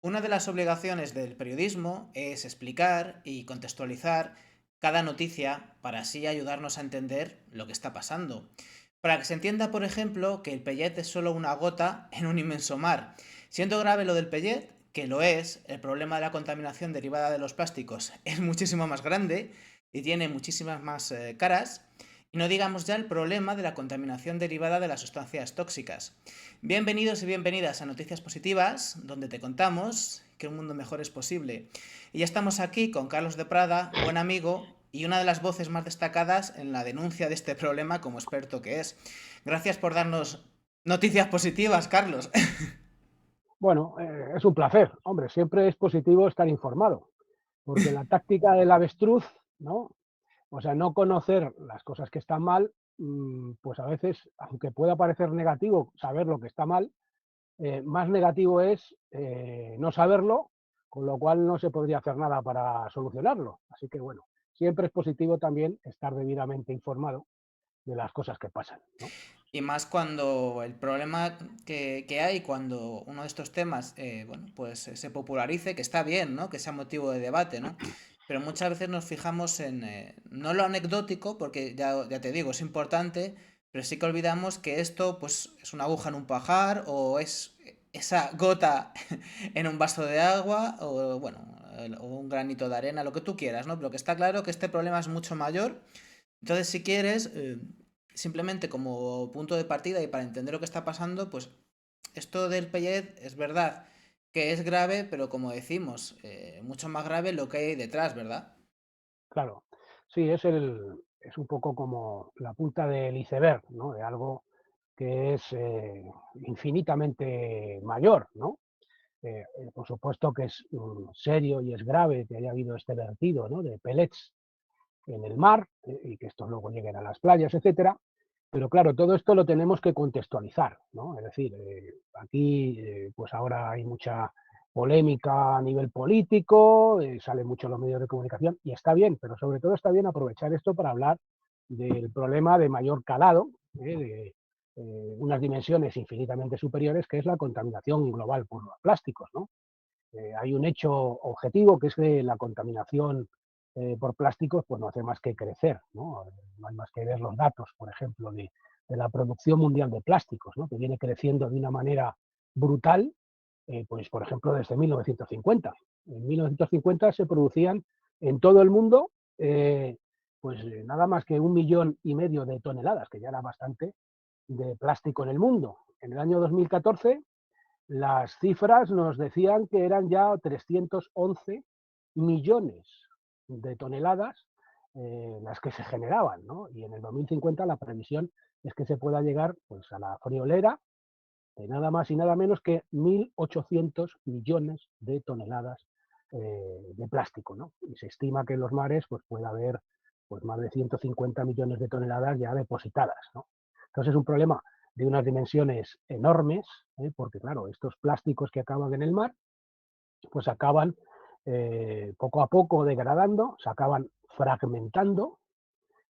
Una de las obligaciones del periodismo es explicar y contextualizar cada noticia para así ayudarnos a entender lo que está pasando. Para que se entienda, por ejemplo, que el Pellet es solo una gota en un inmenso mar. Siendo grave lo del Pellet, que lo es, el problema de la contaminación derivada de los plásticos es muchísimo más grande y tiene muchísimas más caras. Y no digamos ya el problema de la contaminación derivada de las sustancias tóxicas. Bienvenidos y bienvenidas a Noticias Positivas, donde te contamos que un mundo mejor es posible. Y ya estamos aquí con Carlos de Prada, buen amigo y una de las voces más destacadas en la denuncia de este problema como experto que es. Gracias por darnos noticias positivas, Carlos. Bueno, es un placer. Hombre, siempre es positivo estar informado, porque la táctica del avestruz, ¿no? O sea, no conocer las cosas que están mal, pues a veces, aunque pueda parecer negativo saber lo que está mal, más negativo es no saberlo, con lo cual no se podría hacer nada para solucionarlo. Así que bueno, siempre es positivo también estar debidamente informado de las cosas que pasan, ¿no? Y más cuando el problema que hay, cuando uno de estos temas, bueno, pues se popularice, que está bien, ¿no? Que sea motivo de debate, ¿no? Pero muchas veces nos fijamos en, no lo anecdótico, porque ya te digo, es importante, pero sí que olvidamos que esto, pues, es una aguja en un pajar, o es esa gota en un vaso de agua, o, bueno, o un granito de arena, lo que tú quieras, ¿no? Pero que está claro que este problema es mucho mayor. Entonces, si quieres, simplemente como punto de partida y para entender lo que está pasando, pues esto del Pellet es verdad que es grave, pero como decimos, mucho más grave lo que hay detrás, ¿verdad? Claro, sí, es un poco como la punta del iceberg, ¿no? De algo que es infinitamente mayor, ¿no? Por supuesto que es serio y es grave que haya habido este vertido, ¿no? De pellets en el mar y que estos luego lleguen a las playas, etcétera. Pero claro, todo esto lo tenemos que contextualizar, ¿no? Es decir, aquí pues ahora hay mucha polémica a nivel político, salen mucho los medios de comunicación y está bien, pero sobre todo está bien aprovechar esto para hablar del problema de mayor calado, de unas dimensiones infinitamente superiores, que es la contaminación global por los plásticos, ¿no? Hay un hecho objetivo que es que la contaminación por plásticos pues no hace más que crecer, ¿no? No hay más que ver los datos, por ejemplo, de la producción mundial de plásticos, ¿no? Que viene creciendo de una manera brutal, pues por ejemplo desde 1950. En 1950 se producían en todo el mundo nada más que 1,5 millones de toneladas, que ya era bastante, de plástico en el mundo. En el año 2014 las cifras nos decían que eran ya 311 millones de toneladas las que se generaban, ¿no? Y en el 2050 la previsión es que se pueda llegar pues, a la friolera de nada más y nada menos que 1.800 millones de toneladas de plástico, ¿no? Y se estima que en los mares pues, puede haber pues, más de 150 millones de toneladas ya depositadas, ¿no? Entonces es un problema de unas dimensiones enormes, porque claro, estos plásticos que acaban en el mar, pues acaban poco a poco degradando, se acaban fragmentando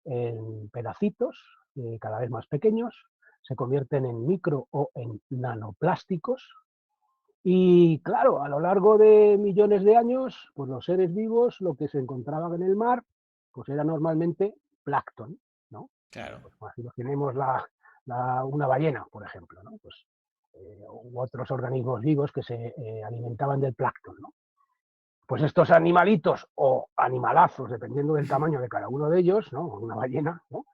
en pedacitos cada vez más pequeños, se convierten en micro o en nanoplásticos y claro, a lo largo de millones de años, pues los seres vivos lo que se encontraban en el mar, pues era normalmente plancton, ¿no? Claro. Pues imaginemos una ballena, por ejemplo, ¿no? Pues, u otros organismos vivos que se alimentaban del plancton, ¿no? Pues estos animalitos o animalazos, dependiendo del tamaño de cada uno de ellos, ¿no? Una ballena, ¿no?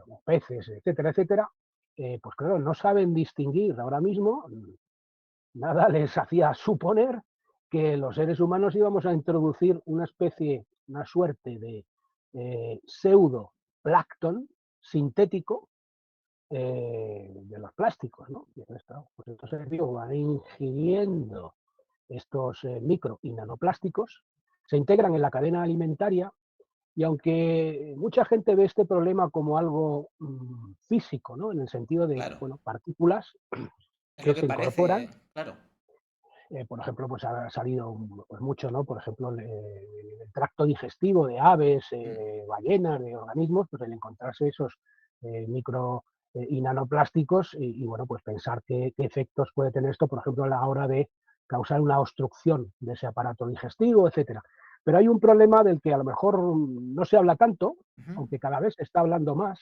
O peces, etcétera, etcétera, pues claro, no saben distinguir ahora mismo, nada les hacía suponer que los seres humanos íbamos a introducir una especie, una suerte de pseudo plancton sintético de los plásticos, ¿no? Y entonces, claro, pues estos seres vivos van ingiriendo estos micro y nanoplásticos, se integran en la cadena alimentaria y aunque mucha gente ve este problema como algo físico, ¿no? En el sentido de, Claro. bueno, partículas Es lo que que se parece, incorporan, claro. por ejemplo, pues ha salido pues mucho, ¿no? Por ejemplo, el tracto digestivo de aves, Mm. de ballenas, de organismos, pues el encontrarse esos micro y nanoplásticos y, bueno, pues pensar qué efectos puede tener esto, por ejemplo, a la hora de causar una obstrucción de ese aparato digestivo, etcétera. Pero hay un problema del que a lo mejor no se habla tanto, Ujú. aunque cada vez se está hablando más,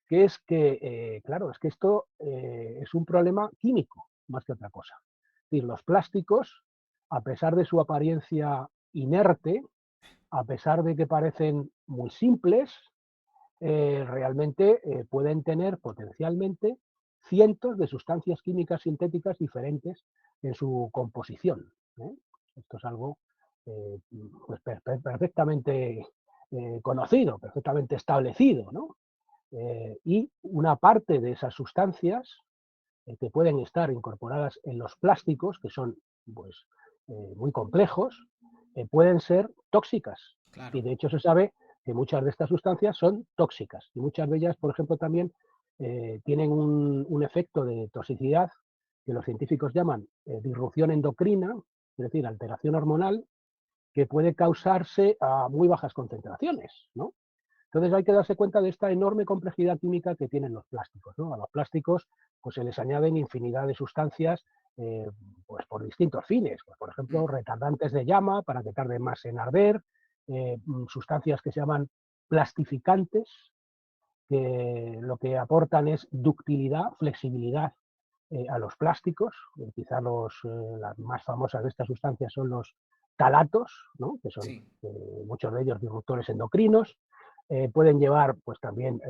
que es que, claro, es que esto es un problema químico más que otra cosa. Es decir, los plásticos, a pesar de su apariencia inerte, a pesar de que parecen muy simples, realmente pueden tener potencialmente cientos de sustancias químicas sintéticas diferentes en su composición. ¿Eh? Esto es algo pues, perfectamente conocido, perfectamente establecido, ¿no? Y una parte de esas sustancias que pueden estar incorporadas en los plásticos, que son pues, muy complejos, pueden ser tóxicas. Claro. Y de hecho se sabe que muchas de estas sustancias son tóxicas. Y muchas de ellas, por ejemplo, también tienen un efecto de toxicidad que los científicos llaman disrupción endocrina, es decir, alteración hormonal, que puede causarse a muy bajas concentraciones, ¿no? Entonces hay que darse cuenta de esta enorme complejidad química que tienen los plásticos, ¿no? A los plásticos pues, se les añaden infinidad de sustancias eh, pues, por distintos fines. Pues, por ejemplo, Mm. retardantes de llama para que tarde más en arder, sustancias que se llaman plastificantes, que lo que aportan es ductilidad, flexibilidad a los plásticos. Quizá las más famosas de estas sustancias son los talatos, ¿no? Que son Sí. muchos de ellos disruptores endocrinos. Pueden llevar pues, también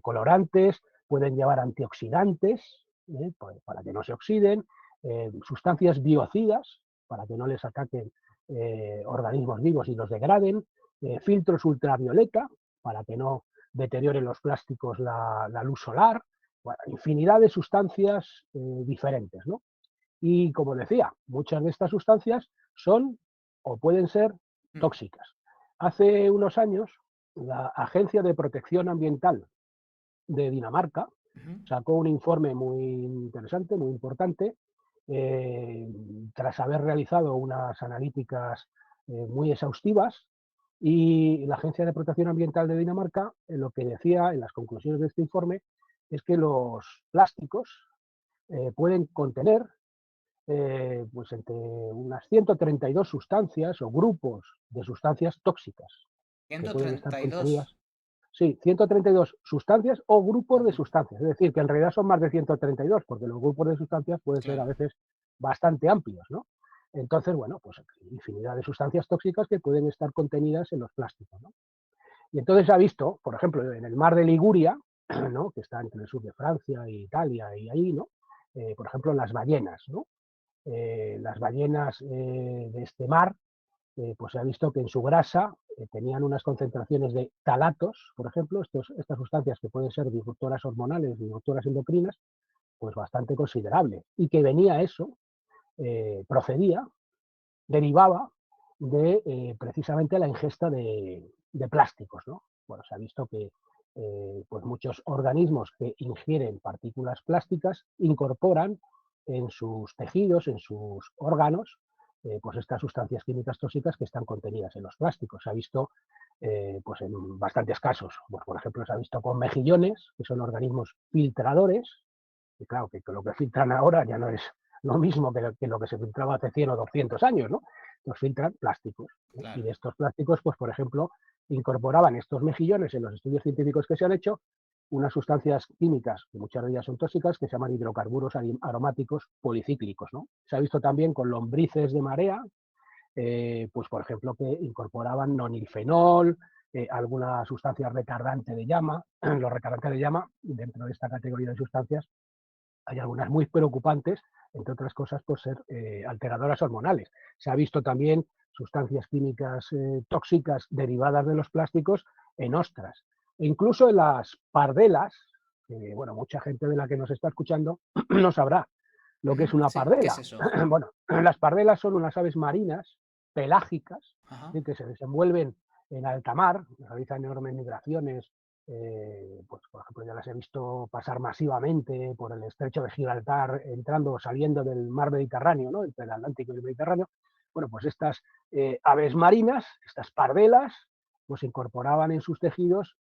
colorantes, pueden llevar antioxidantes para que no se oxiden, sustancias biocidas para que no les ataquen organismos vivos y los degraden, filtros ultravioleta para que no deterioren los plásticos la luz solar, bueno, infinidad de sustancias diferentes, ¿no? Y como decía, muchas de estas sustancias son o pueden ser Mm. tóxicas. Hace unos años, la Agencia de Protección Ambiental de Dinamarca Ujú. sacó un informe muy interesante, muy importante, eh, tras haber realizado unas analíticas muy exhaustivas. Y la Agencia de Protección Ambiental de Dinamarca lo que decía en las conclusiones de este informe es que los plásticos pueden contener pues entre unas 132 sustancias o grupos de sustancias tóxicas que ciento pueden estar treinta y dos contenidas. Sí, 132 sustancias o grupos de Joder. sustancias. Es decir, que en realidad son más de 132, porque los grupos de sustancias pueden ser a Claro. veces bastante amplios, ¿no? Entonces, bueno, pues infinidad de sustancias tóxicas que pueden estar contenidas en los plásticos, ¿no? Y entonces se ha visto, por ejemplo, en el mar de Liguria, ¿no? Que está entre el sur de Francia e Italia y ahí, ¿no? Por ejemplo, las ballenas, ¿no? Las ballenas de este mar, pues se ha visto que en su grasa tenían unas concentraciones de talatos, por ejemplo, estas sustancias que pueden ser disruptoras hormonales, disruptoras endocrinas, pues bastante considerable. Y que venía eso, procedía, derivaba de precisamente la ingesta de plásticos, ¿no? Bueno, se ha visto que pues muchos organismos que ingieren partículas plásticas incorporan en sus tejidos, en sus órganos, pues estas sustancias químicas tóxicas que están contenidas en los plásticos. Se ha visto pues en bastantes casos. Pues, por ejemplo, se ha visto con mejillones, que son organismos filtradores, y claro, que lo que filtran ahora ya no es lo mismo que lo que se filtraba hace 100 o 200 años, ¿no? Nos filtran plásticos. Y Claro. de estos plásticos, pues por ejemplo, incorporaban estos mejillones en los estudios científicos que se han hecho unas sustancias químicas, que muchas de ellas son tóxicas, que se llaman hidrocarburos aromáticos policíclicos, ¿no? Se ha visto también con lombrices de marea, pues por ejemplo, que incorporaban nonilfenol, alguna sustancia retardante de llama. Los retardantes de llama, dentro de esta categoría de sustancias, hay algunas muy preocupantes, entre otras cosas por ser alteradoras hormonales. Se ha visto también sustancias químicas tóxicas derivadas de los plásticos en ostras. E incluso en las pardelas, que bueno, mucha gente de la que nos está escuchando no sabrá lo que es Ujú. una Sí, ¿qué es pardela. eso? Bueno, las pardelas son unas aves marinas pelágicas Ajá. que se desenvuelven en alta mar, realizan enormes migraciones, pues por ejemplo ya las he visto pasar masivamente por el estrecho de Gibraltar, entrando o saliendo del mar Mediterráneo, ¿no? Entre el Atlántico y el Mediterráneo. Bueno, pues estas aves marinas, estas pardelas, pues incorporaban en sus tejidos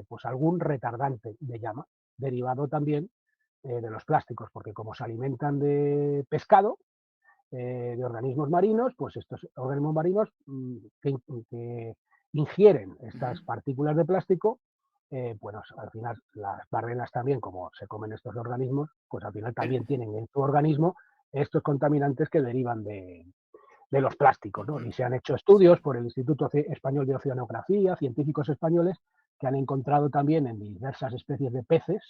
pues algún retardante de llama, derivado también de los plásticos, porque como se alimentan de pescado, de organismos marinos, pues estos organismos marinos que ingieren Ujú. estas partículas de plástico, bueno, al final las ballenas también, como se comen estos organismos, pues al final Pero- también tienen en su organismo estos contaminantes que derivan de los plásticos, ¿no? ujú. Y se han hecho Sí. estudios por el Instituto Español de Oceanografía, científicos españoles, que han encontrado también en diversas especies de peces,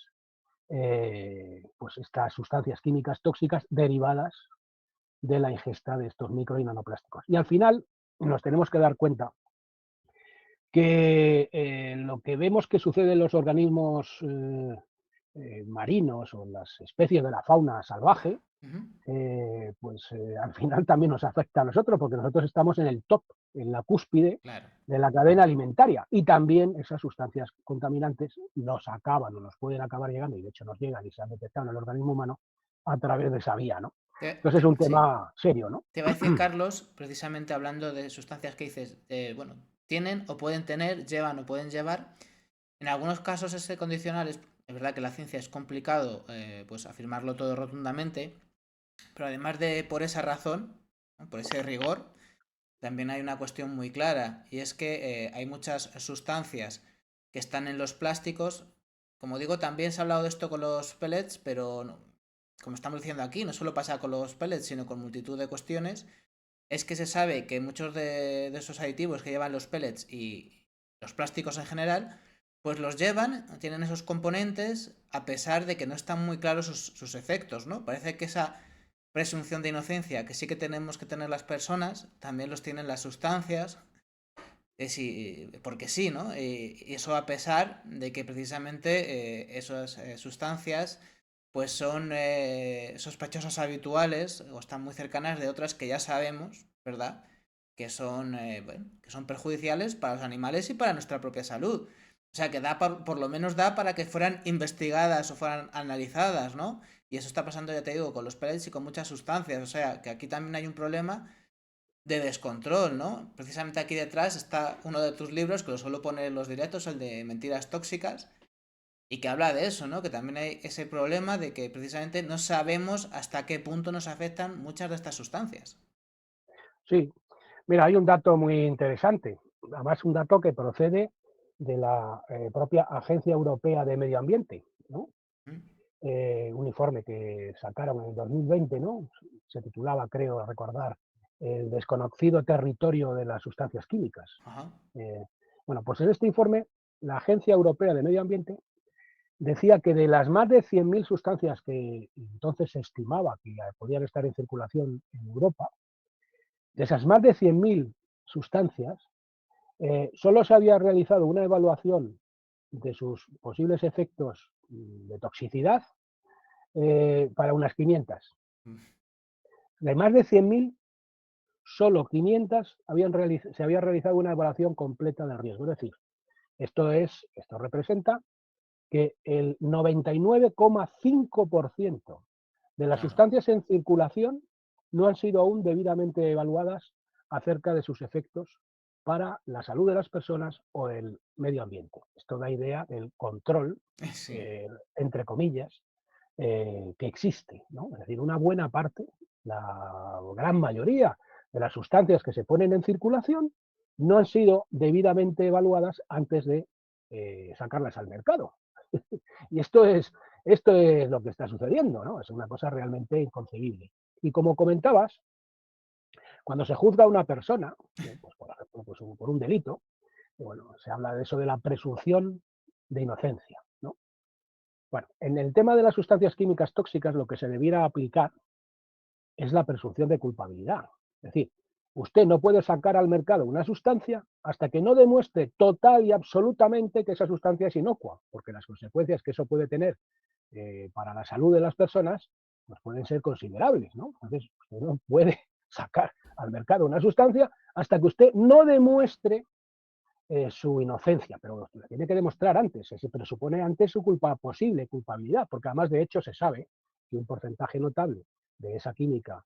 pues estas sustancias químicas tóxicas derivadas de la ingesta de estos micro y nanoplásticos. Y al final nos tenemos que dar cuenta que lo que vemos que sucede en los organismos marinos o en las especies de la fauna salvaje, Ujú. al final también nos afecta a nosotros, porque nosotros estamos en el top, en la cúspide Claro. de la cadena alimentaria. Y también esas sustancias contaminantes nos acaban o nos pueden acabar llegando, y de hecho nos llegan y se han detectado en el organismo humano a través de esa vía, ¿no? Entonces es un Sí. tema serio, ¿no? Te iba a decir, Carlos, precisamente hablando de sustancias que dices, bueno, tienen o pueden tener, llevan o pueden llevar. En algunos casos ese condicional es verdad que la ciencia es complicado pues afirmarlo todo rotundamente, pero además de por esa razón, ¿no? Por ese rigor, también hay una cuestión muy clara y es que hay muchas sustancias que están en los plásticos. Como digo, también se ha hablado de esto con los pellets, pero como estamos diciendo aquí, no solo pasa con los pellets, sino con multitud de cuestiones. Es que se sabe que muchos de esos aditivos que llevan los pellets y los plásticos en general, pues los llevan, tienen esos componentes, a pesar de que no están muy claros sus efectos, ¿no? Parece que esa presunción de inocencia que sí que tenemos que tener las personas, también los tienen las sustancias, porque sí, ¿no? Y eso a pesar de que precisamente esas sustancias pues son sospechosas habituales o están muy cercanas de otras que ya sabemos, ¿verdad? Bueno, que son perjudiciales para los animales y para nuestra propia salud. O sea, que por lo menos da para que fueran investigadas o fueran analizadas, ¿no? Y eso está pasando, ya te digo, con los pellets y con muchas sustancias. O sea, que aquí también hay un problema de descontrol, ¿no? Precisamente aquí detrás está uno de tus libros, que lo suelo poner en los directos, el de Mentiras Tóxicas, y que habla de eso, ¿no? Que también hay ese problema de que precisamente no sabemos hasta qué punto nos afectan muchas de estas sustancias. Sí, mira, hay un dato muy interesante, además un dato que procede de la propia Agencia Europea de Medio Ambiente, ¿no? ¿Mm? Un informe que sacaron en el 2020, ¿no? Se titulaba, creo recordar, El desconocido territorio de las sustancias químicas. Ajá. Eh, bueno, pues en este informe, la Agencia Europea de Medio Ambiente decía que de las más de 100.000 sustancias que entonces se estimaba que podían estar en circulación en Europa, de esas más de 100.000 sustancias, solo se había realizado una evaluación de sus posibles efectos de toxicidad para unas 500. Mm. De más de 100.000, solo 500 se había realizado una evaluación completa del riesgo. Es decir, esto representa que el 99,5% de las Claro. sustancias en circulación no han sido aún debidamente evaluadas acerca de sus efectos para la salud de las personas o el medio ambiente. Esto da idea del control, Sí. entre comillas, que existe, ¿no? Es decir, una buena parte, la gran mayoría de las sustancias que se ponen en circulación no han sido debidamente evaluadas antes de sacarlas al mercado. Y esto es lo que está sucediendo, ¿no? Es una cosa realmente inconcebible. Y como comentabas, cuando se juzga a una persona, pues por ejemplo, pues por un delito, bueno, se habla de eso de la presunción de inocencia, ¿no? Bueno, en el tema de las sustancias químicas tóxicas, lo que se debiera aplicar es la presunción de culpabilidad. Es decir, usted no puede sacar al mercado una sustancia hasta que no demuestre total y absolutamente que esa sustancia es inocua, porque las consecuencias que eso puede tener para la salud de las personas pues pueden ser considerables, ¿no? Entonces, usted no puede sacar al mercado una sustancia hasta que usted no demuestre su inocencia, pero la tiene que demostrar antes, se presupone antes su posible culpabilidad, porque además de hecho se sabe que un porcentaje notable de esa química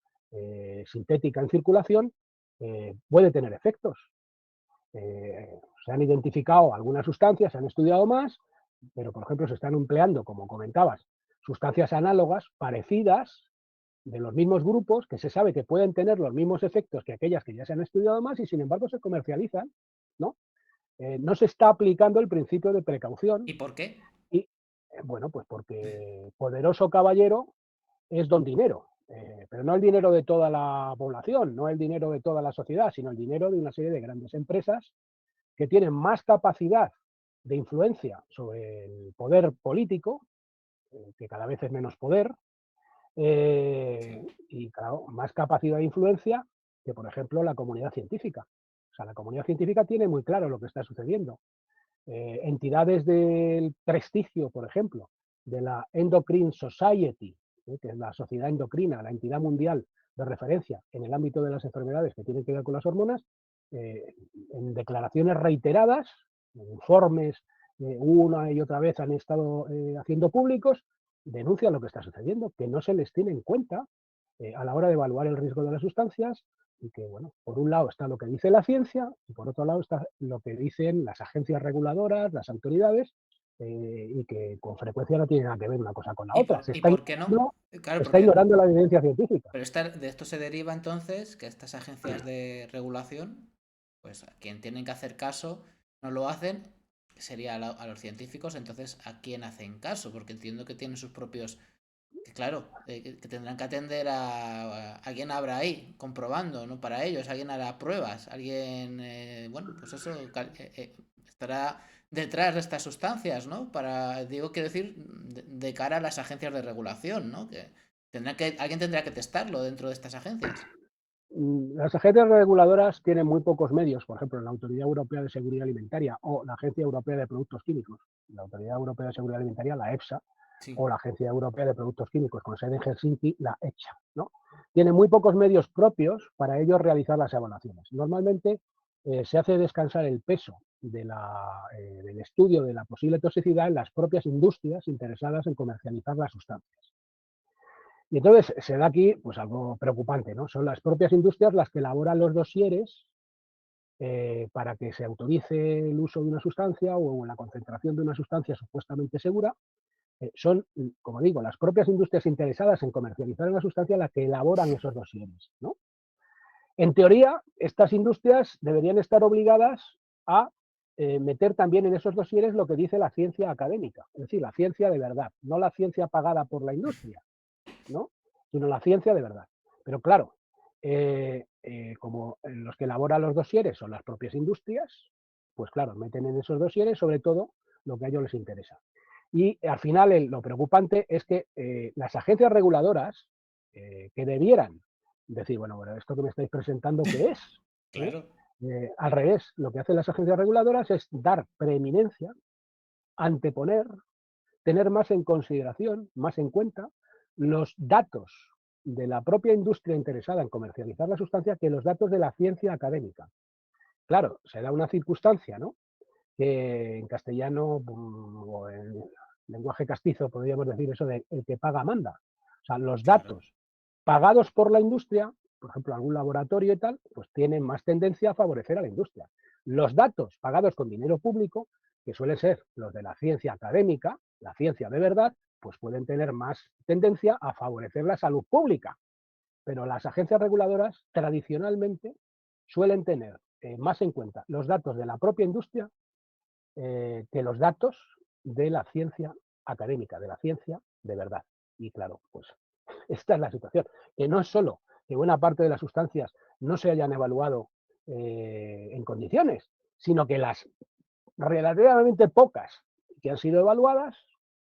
sintética en circulación puede tener efectos. Se han identificado algunas sustancias, se han estudiado más, pero por ejemplo se están empleando, como comentabas, sustancias análogas parecidas de los mismos grupos que se sabe que pueden tener los mismos efectos que aquellas que ya se han estudiado más y sin embargo se comercializan, ¿no? No se está aplicando el principio de precaución ¿Y por qué? y, bueno, pues porque poderoso caballero es don dinero, pero no el dinero de toda la población, no el dinero de toda la sociedad, sino el dinero de una serie de grandes empresas que tienen más capacidad de influencia sobre el poder político, que cada vez es menos poder, Sí, y claro, más capacidad de influencia que, por ejemplo, la comunidad científica. O sea, la comunidad científica tiene muy claro lo que está sucediendo. Entidades del prestigio, por ejemplo, de la Endocrine Society, que es la sociedad endocrina, la entidad mundial de referencia en el ámbito de las enfermedades que tienen que ver con las hormonas, en declaraciones reiteradas, en informes, una y otra vez han estado haciendo públicos, denuncian lo que está sucediendo, que no se les tiene en cuenta a la hora de evaluar el riesgo de las sustancias y que, bueno, por un lado está lo que dice la ciencia y por otro lado está lo que dicen las agencias reguladoras, las autoridades, y que con frecuencia no tienen nada que ver una cosa con la otra. y por qué no? Se Claro, está porque ignorando la evidencia científica. pero de esto se deriva entonces que estas agencias de regulación, pues a quien tienen que hacer caso, no lo hacen, sería a los científicos, entonces ¿a quién hacen caso? Porque entiendo que tienen sus propios, que claro, que tendrán que atender a alguien habrá ahí, comprobando, ¿no? Para ellos, alguien hará pruebas, alguien, bueno, pues eso, estará detrás de estas sustancias, ¿no? Para, digo, quiero decir, de cara a las agencias de regulación, ¿no? Que alguien tendrá que testarlo dentro de estas agencias. Las agencias reguladoras tienen muy pocos medios, por ejemplo, la Autoridad Europea de Seguridad Alimentaria o la Agencia Europea de Productos Químicos, la Autoridad Europea de Seguridad Alimentaria, la EFSA, Sí. o la Agencia Europea de Productos Químicos con sede en Helsinki, la ECHA, ¿no? Tienen muy pocos medios propios para ellos realizar las evaluaciones. Normalmente se hace descansar el peso del estudio de la posible toxicidad en las propias industrias interesadas en comercializar las sustancias. Y entonces se da aquí pues algo preocupante, ¿no? Son las propias industrias las que elaboran los dosieres para que se autorice el uso de una sustancia o la concentración de una sustancia supuestamente segura. Son, como digo, las propias industrias interesadas en comercializar una sustancia las que elaboran esos dosieres, ¿no? En teoría, estas industrias deberían estar obligadas a meter también en esos dosieres lo que dice la ciencia académica, es decir, la ciencia de verdad, no la ciencia pagada por la industria, ¿no? Sino la ciencia de verdad. Pero claro, como los que elaboran los dosieres son las propias industrias, pues claro, meten en esos dosieres sobre todo lo que a ellos les interesa. Y al final lo preocupante es que las agencias reguladoras que debieran decir, bueno, esto que me estáis presentando, ¿qué es? ¿Eh? Claro, Al revés, lo que hacen las agencias reguladoras es dar preeminencia, anteponer, tener más en consideración, más en cuenta los datos de la propia industria interesada en comercializar la sustancia que los datos de la ciencia académica. Claro, se da una circunstancia, ¿no? Que en castellano o en lenguaje castizo podríamos decir eso de el que paga manda. O sea, los claro. datos pagados por la industria, por ejemplo, algún laboratorio y tal, pues tienen más tendencia a favorecer a la industria. Los datos pagados con dinero público, que suelen ser los de la ciencia académica, la ciencia de verdad, pues pueden tener más tendencia a favorecer la salud pública. Pero las agencias reguladoras tradicionalmente suelen tener más en cuenta los datos de la propia industria que los datos de la ciencia académica, de la ciencia de verdad. Y claro, pues esta es la situación, que no es solo que buena parte de las sustancias no se hayan evaluado en condiciones, sino que las relativamente pocas que han sido evaluadas,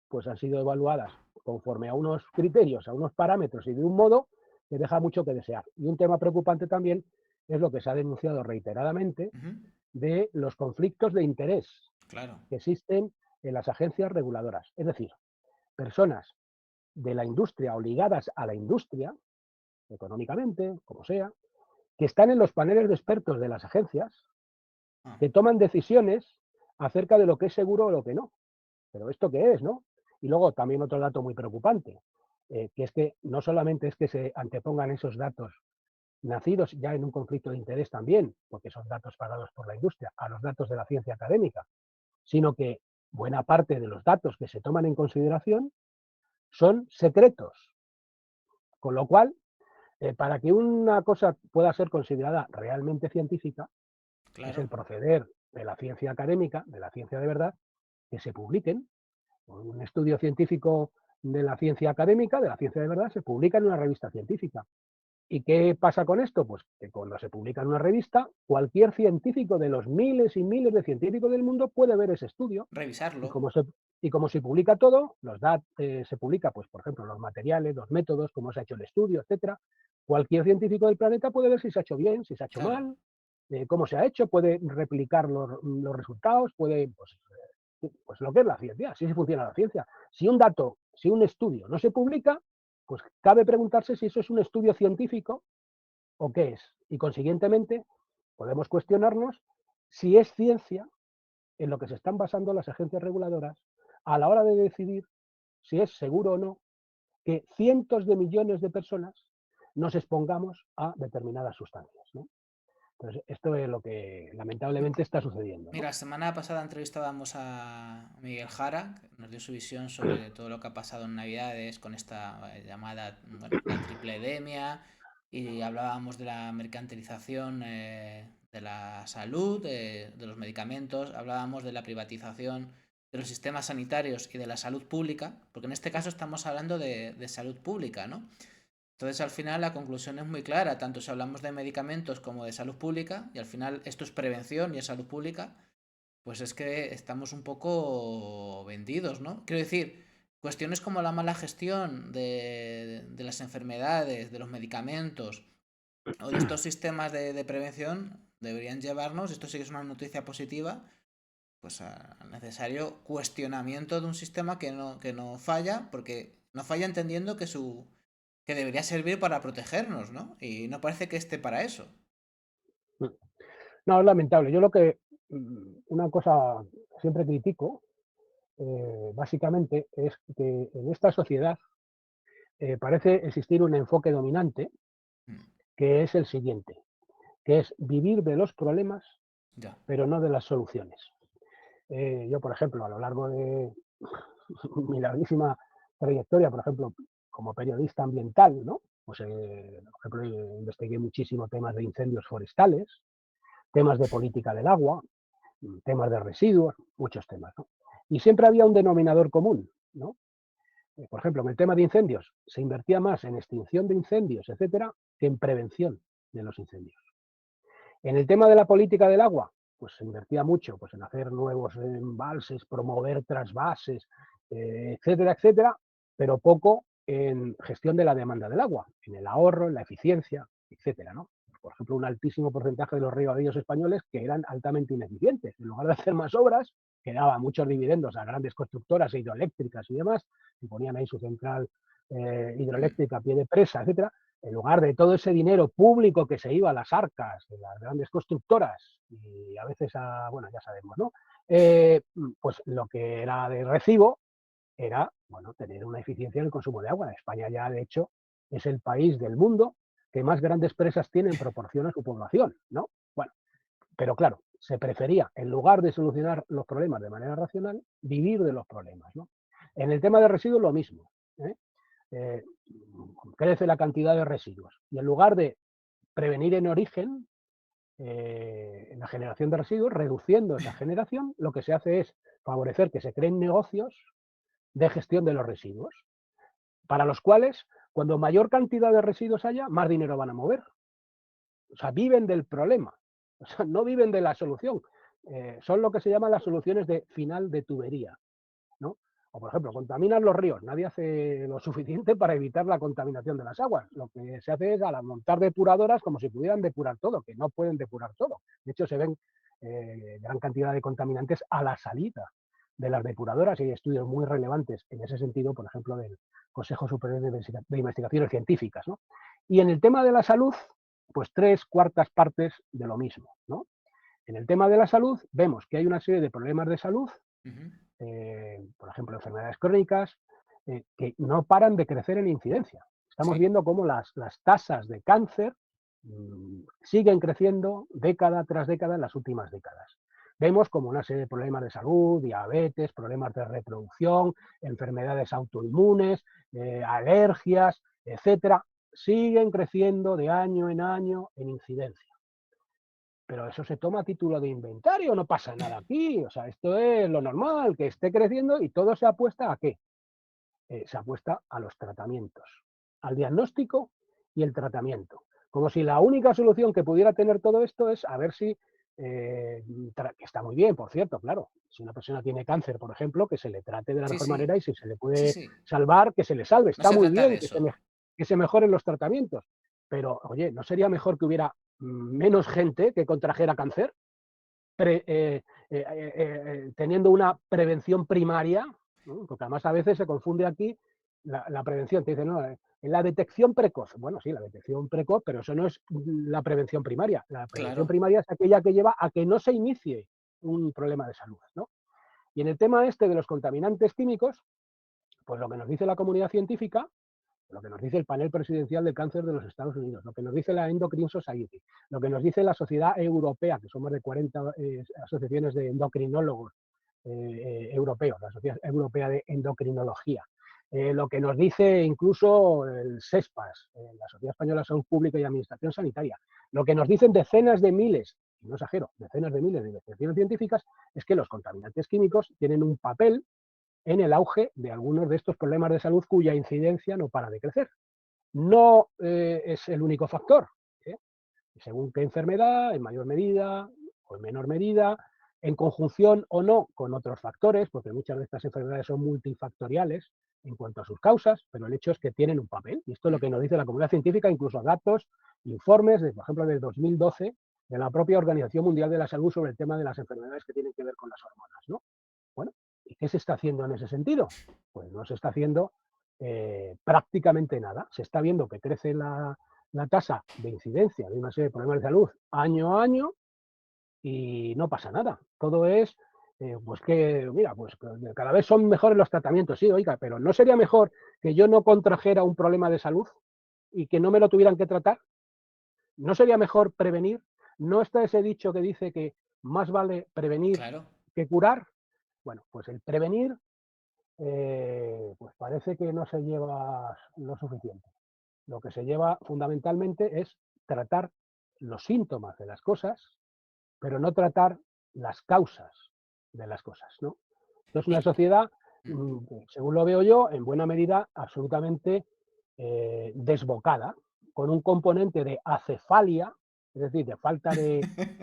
pues han sido evaluadas conforme a unos criterios, a unos parámetros y de un modo que deja mucho que desear. Y un tema preocupante también es lo que se ha denunciado reiteradamente Ujú, de los conflictos de interés claro, que existen en las agencias reguladoras. Es decir, personas de la industria o ligadas a la industria, económicamente, como sea, que están en los paneles de expertos de las agencias, ah, que toman decisiones acerca de lo que es seguro o lo que no. Pero ¿esto qué es, no? Y luego también otro dato muy preocupante, que es que no solamente es que se antepongan esos datos nacidos ya en un conflicto de interés también, porque son datos pagados por la industria, a los datos de la ciencia académica, sino que buena parte de los datos que se toman en consideración son secretos, Con lo cual, para que una cosa pueda ser considerada realmente científica, es el Claro, proceder de la ciencia académica, de la ciencia de verdad, que se publiquen. Un estudio científico de la ciencia académica, de la ciencia de verdad, se publica en una revista científica. ¿Y qué pasa con esto? Pues que cuando se publica en una revista, cualquier científico de los miles y miles de científicos del mundo puede ver ese estudio y revisarlo. como se publica todo, se publica, pues, por ejemplo, los materiales, los métodos, cómo se ha hecho el estudio, etcétera. Cualquier científico del planeta puede ver si se ha hecho bien, si se ha hecho Claro, mal, cómo se ha hecho, puede replicar los resultados, puede, pues lo que es la ciencia, así se funciona la ciencia. Si un estudio no se publica, pues cabe preguntarse si eso es un estudio científico o qué es. Y consiguientemente podemos cuestionarnos si es ciencia en lo que se están basando las agencias reguladoras a la hora de decidir si es seguro o no que cientos de millones de personas nos expongamos a determinadas sustancias, ¿no? Entonces, esto es lo que lamentablemente está sucediendo, ¿no? mira, la semana pasada entrevistábamos a Miguel Jara, que nos dio su visión sobre todo lo que ha pasado en Navidades con esta llamada, bueno, la triple edemia, y hablábamos de la mercantilización de la salud, de los medicamentos, hablábamos de la privatización de los sistemas sanitarios y de la salud pública, porque en este caso estamos hablando de salud pública, ¿no? Entonces, al final, la conclusión es muy clara, tanto si hablamos de medicamentos como de salud pública, y al final esto es prevención y es salud pública, pues es que estamos un poco vendidos, ¿no? Quiero decir, cuestiones como la mala gestión de las enfermedades, de los medicamentos o de estos sistemas de prevención deberían llevarnos, esto sí que es una noticia positiva, pues al necesario cuestionamiento de un sistema que no falla, porque no falla entendiendo que debería servir para protegernos, ¿no? Y no parece que esté para eso. No, es lamentable. Yo una cosa siempre critico, básicamente, es que en esta sociedad parece existir un enfoque dominante Mm, que es el siguiente, que es vivir de los problemas, ya. pero no de las soluciones. Yo, por ejemplo, a lo largo de mi larguísima trayectoria, por ejemplo, como periodista ambiental, ¿no? Pues, por ejemplo, investigué muchísimo temas de incendios forestales, temas de política del agua, temas de residuos, muchos temas, ¿no? Y siempre había un denominador común, ¿no? Por ejemplo, en el tema de incendios, se invertía más en extinción de incendios, etcétera, que en prevención de los incendios. En el tema de la política del agua, pues se invertía mucho pues, en hacer nuevos embalses, promover trasvases, etcétera, etcétera, pero poco en gestión de la demanda del agua, en el ahorro, en la eficiencia, etcétera, ¿no? Por ejemplo, un altísimo porcentaje de los regadíos españoles que eran altamente ineficientes. En lugar de hacer más obras, que daban muchos dividendos a grandes constructoras e hidroeléctricas y demás, y ponían ahí su central Mm, hidroeléctrica a pie de presa, etcétera, en lugar de todo ese dinero público que se iba a las arcas de las grandes constructoras y a veces bueno, ya sabemos, ¿no? Pues lo que era de recibo era, bueno, tener una eficiencia en el consumo de agua. España ya, de hecho, es el país del mundo que más grandes presas tiene en proporción a su población, ¿no? Bueno, pero claro, se prefería, en lugar de solucionar los problemas de manera racional, vivir de los problemas, ¿no? En el tema de residuos, lo mismo. ¿eh? Eh, Crece la cantidad de residuos. Y en lugar de prevenir en origen en la generación de residuos, reduciendo esa generación, lo que se hace es favorecer que se creen negocios de gestión de los residuos, para los cuales, cuando mayor cantidad de residuos haya, más dinero van a mover. O sea, viven del problema, o sea, no viven de la solución. Son lo que se llaman las soluciones de final de tubería, ¿no? O, por ejemplo, contaminan los ríos. Nadie hace lo suficiente para evitar la contaminación de las aguas. Lo que se hace es a montar depuradoras como si pudieran depurar todo, que no pueden depurar todo. De hecho, se ven gran cantidad de contaminantes a la salida de las depuradoras y hay estudios muy relevantes en ese sentido, por ejemplo, del Consejo Superior de Investigaciones Científicas, ¿no? Y en el tema de la salud, pues tres cuartas partes de lo mismo, ¿no? En el tema de la salud, vemos que hay una serie de problemas de salud ujú. por ejemplo, enfermedades crónicas, que no paran de crecer en incidencia. Estamos Sí, viendo cómo las tasas de cáncer siguen creciendo década tras década en las últimas décadas. Vemos como una serie de problemas de salud, diabetes, problemas de reproducción, enfermedades autoinmunes, alergias, etcétera, siguen creciendo de año en año en incidencia. Pero eso se toma a título de inventario, no pasa nada aquí, o sea, esto es lo normal, que esté creciendo y todo se apuesta ¿a qué? Se apuesta a los tratamientos, al diagnóstico y el tratamiento. Como si la única solución que pudiera tener todo esto es a ver si, que está muy bien, por cierto, claro, si una persona tiene cáncer, por ejemplo, que se le trate de la Sí, mejor sí, manera y si se le sí, puede sí. salvar, que se le salve. No Está se muy trata de bien eso. que se mejoren los tratamientos, pero oye, ¿no sería mejor que hubiera menos gente que contrajera cáncer? Pre- teniendo una prevención primaria, ¿no? Porque además a veces se confunde aquí la prevención. Te dicen, no, en la detección precoz. Bueno, sí, la detección precoz, pero eso no es la prevención primaria. La prevención Claro. primaria es aquella que lleva a que no se inicie un problema de salud, ¿no? Y en el tema este de los contaminantes químicos, pues lo que nos dice la comunidad científica, lo que nos dice el panel presidencial del cáncer de los Estados Unidos, lo que nos dice la Endocrine Society, lo que nos dice la Sociedad Europea, que son más de 40 asociaciones de endocrinólogos europeos, la Sociedad Europea de Endocrinología, lo que nos dice incluso el SESPAS, la Sociedad Española de Salud Pública y Administración Sanitaria, lo que nos dicen decenas de miles, y no exagero, decenas de miles de investigaciones científicas, es que los contaminantes químicos tienen un papel en el auge de algunos de estos problemas de salud cuya incidencia no para de crecer. No es el único factor. ¿eh? Según qué enfermedad, en mayor medida o en menor medida, en conjunción o no con otros factores, porque muchas de estas enfermedades son multifactoriales en cuanto a sus causas, pero el hecho es que tienen un papel. Y esto es lo que nos dice la comunidad científica, incluso datos, informes, por ejemplo, del 2012, de la propia Organización Mundial de la Salud sobre el tema de las enfermedades que tienen que ver con las hormonas. ¿no? Bueno, ¿y qué se está haciendo en ese sentido? Pues no se está haciendo prácticamente nada. Se está viendo que crece la tasa de incidencia de una serie de problemas de salud año a año y no pasa nada. Todo es, pues que, mira, pues que cada vez son mejores los tratamientos, sí, oiga, pero ¿no sería mejor que yo no contrajera un problema de salud y que no me lo tuvieran que tratar? ¿No sería mejor prevenir? ¿No está ese dicho que dice que más vale prevenir Claro. que curar? Bueno, pues el prevenir pues parece que no se lleva lo suficiente. Lo que se lleva fundamentalmente es tratar los síntomas de las cosas, pero no tratar las causas de las cosas. ¿no? Entonces, una Y- sociedad, mm. según lo veo yo, en buena medida absolutamente desbocada, con un componente de acefalia, es decir, de falta de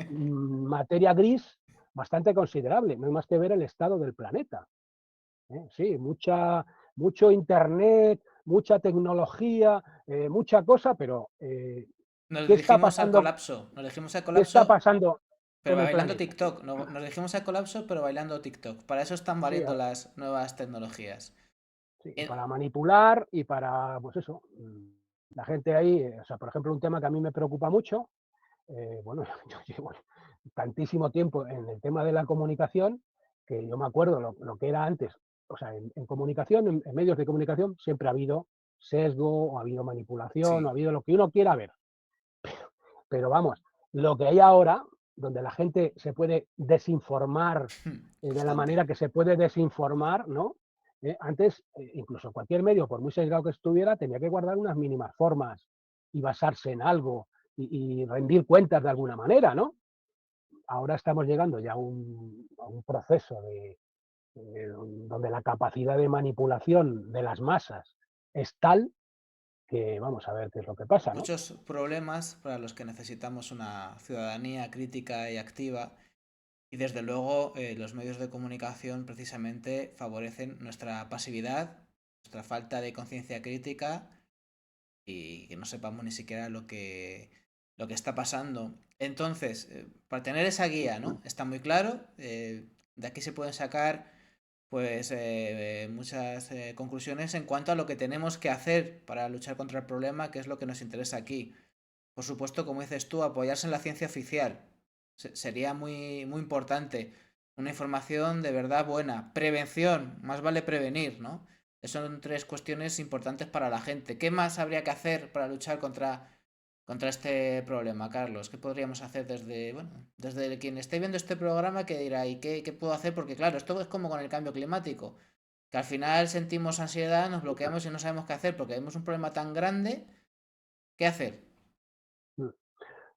materia gris bastante considerable. No hay más que ver el estado del planeta. Sí, mucho internet, mucha tecnología, mucha cosa, pero Nos ¿qué está dirigimos al pasando? colapso. Nos dirigimos al ¿Qué está colapso, pasando pero con el bailando planeta? TikTok. Nos dirigimos al colapso, pero bailando TikTok. Para eso están Sí, valiendo las nuevas tecnologías. sí, y En- para manipular y para, pues eso, la gente ahí, o sea, por ejemplo, un tema que a mí me preocupa mucho, bueno, yo llevo tantísimo tiempo en el tema de la comunicación que yo me acuerdo lo que era antes. O sea, en comunicación, en medios de comunicación, siempre ha habido sesgo, o ha habido manipulación, o ha Sí. habido lo que uno quiera ver. Pero vamos, lo que hay ahora, donde la gente se puede desinformar de la Constante. manera que se puede desinformar, ¿no? Antes, incluso cualquier medio, por muy sesgado que estuviera, tenía que guardar unas mínimas formas y basarse en algo y rendir cuentas de alguna manera, ¿no? Ahora estamos llegando ya a un proceso donde la capacidad de manipulación de las masas es tal que vamos a ver qué es lo que pasa, ¿no? Muchos problemas para los que necesitamos una ciudadanía crítica y activa. Y desde luego los medios de comunicación precisamente favorecen nuestra pasividad, nuestra falta de conciencia crítica y que no sepamos ni siquiera lo que está pasando. Entonces, para tener esa guía, ¿no? Está muy claro. De aquí se pueden sacar pues muchas conclusiones en cuanto a lo que tenemos que hacer para luchar contra el problema, que es lo que nos interesa aquí. Por supuesto, como dices tú, apoyarse en la ciencia oficial. Sería muy importante. Una información de verdad buena. Prevención, más vale prevenir, ¿no? Esas son tres cuestiones importantes para la gente. ¿Qué más habría que hacer para luchar contra este problema, Carlos? ¿Qué podríamos hacer desde, bueno, desde quien esté viendo este programa que dirá, ¿y qué puedo hacer? Porque claro, esto es como con el cambio climático, que al final sentimos ansiedad, nos bloqueamos y no sabemos qué hacer porque vemos un problema tan grande ¿Qué hacer? Mm.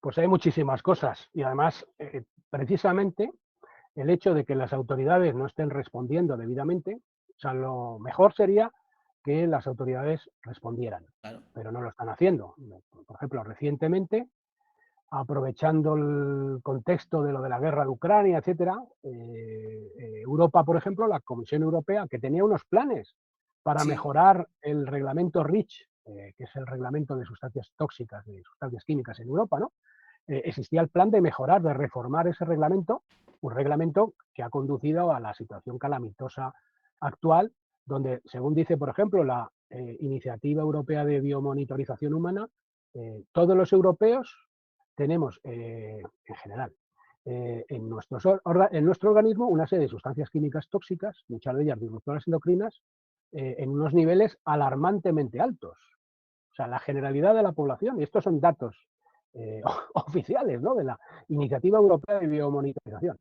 Pues hay muchísimas cosas y además, precisamente el hecho de que las autoridades no estén respondiendo debidamente, o sea, lo mejor sería que las autoridades respondieran, Claro. pero no lo están haciendo. Por ejemplo, recientemente, aprovechando el contexto de lo de la guerra de Ucrania, etcétera, Europa, por ejemplo, la Comisión Europea, que tenía unos planes para Sí, mejorar el reglamento REACH, que es el reglamento de sustancias tóxicas, de sustancias químicas en Europa, ¿no? Existía el plan de mejorar, de reformar ese reglamento, un reglamento que ha conducido a la situación calamitosa actual, donde, según dice, por ejemplo, la Iniciativa Europea de Biomonitorización Humana, todos los europeos tenemos, en general, en nuestro organismo una serie de sustancias químicas tóxicas, muchas de ellas disruptoras endocrinas, en unos niveles alarmantemente altos. O sea, la generalidad de la población, y estos son datos oficiales, ¿no?, de la Iniciativa Europea de Biomonitorización.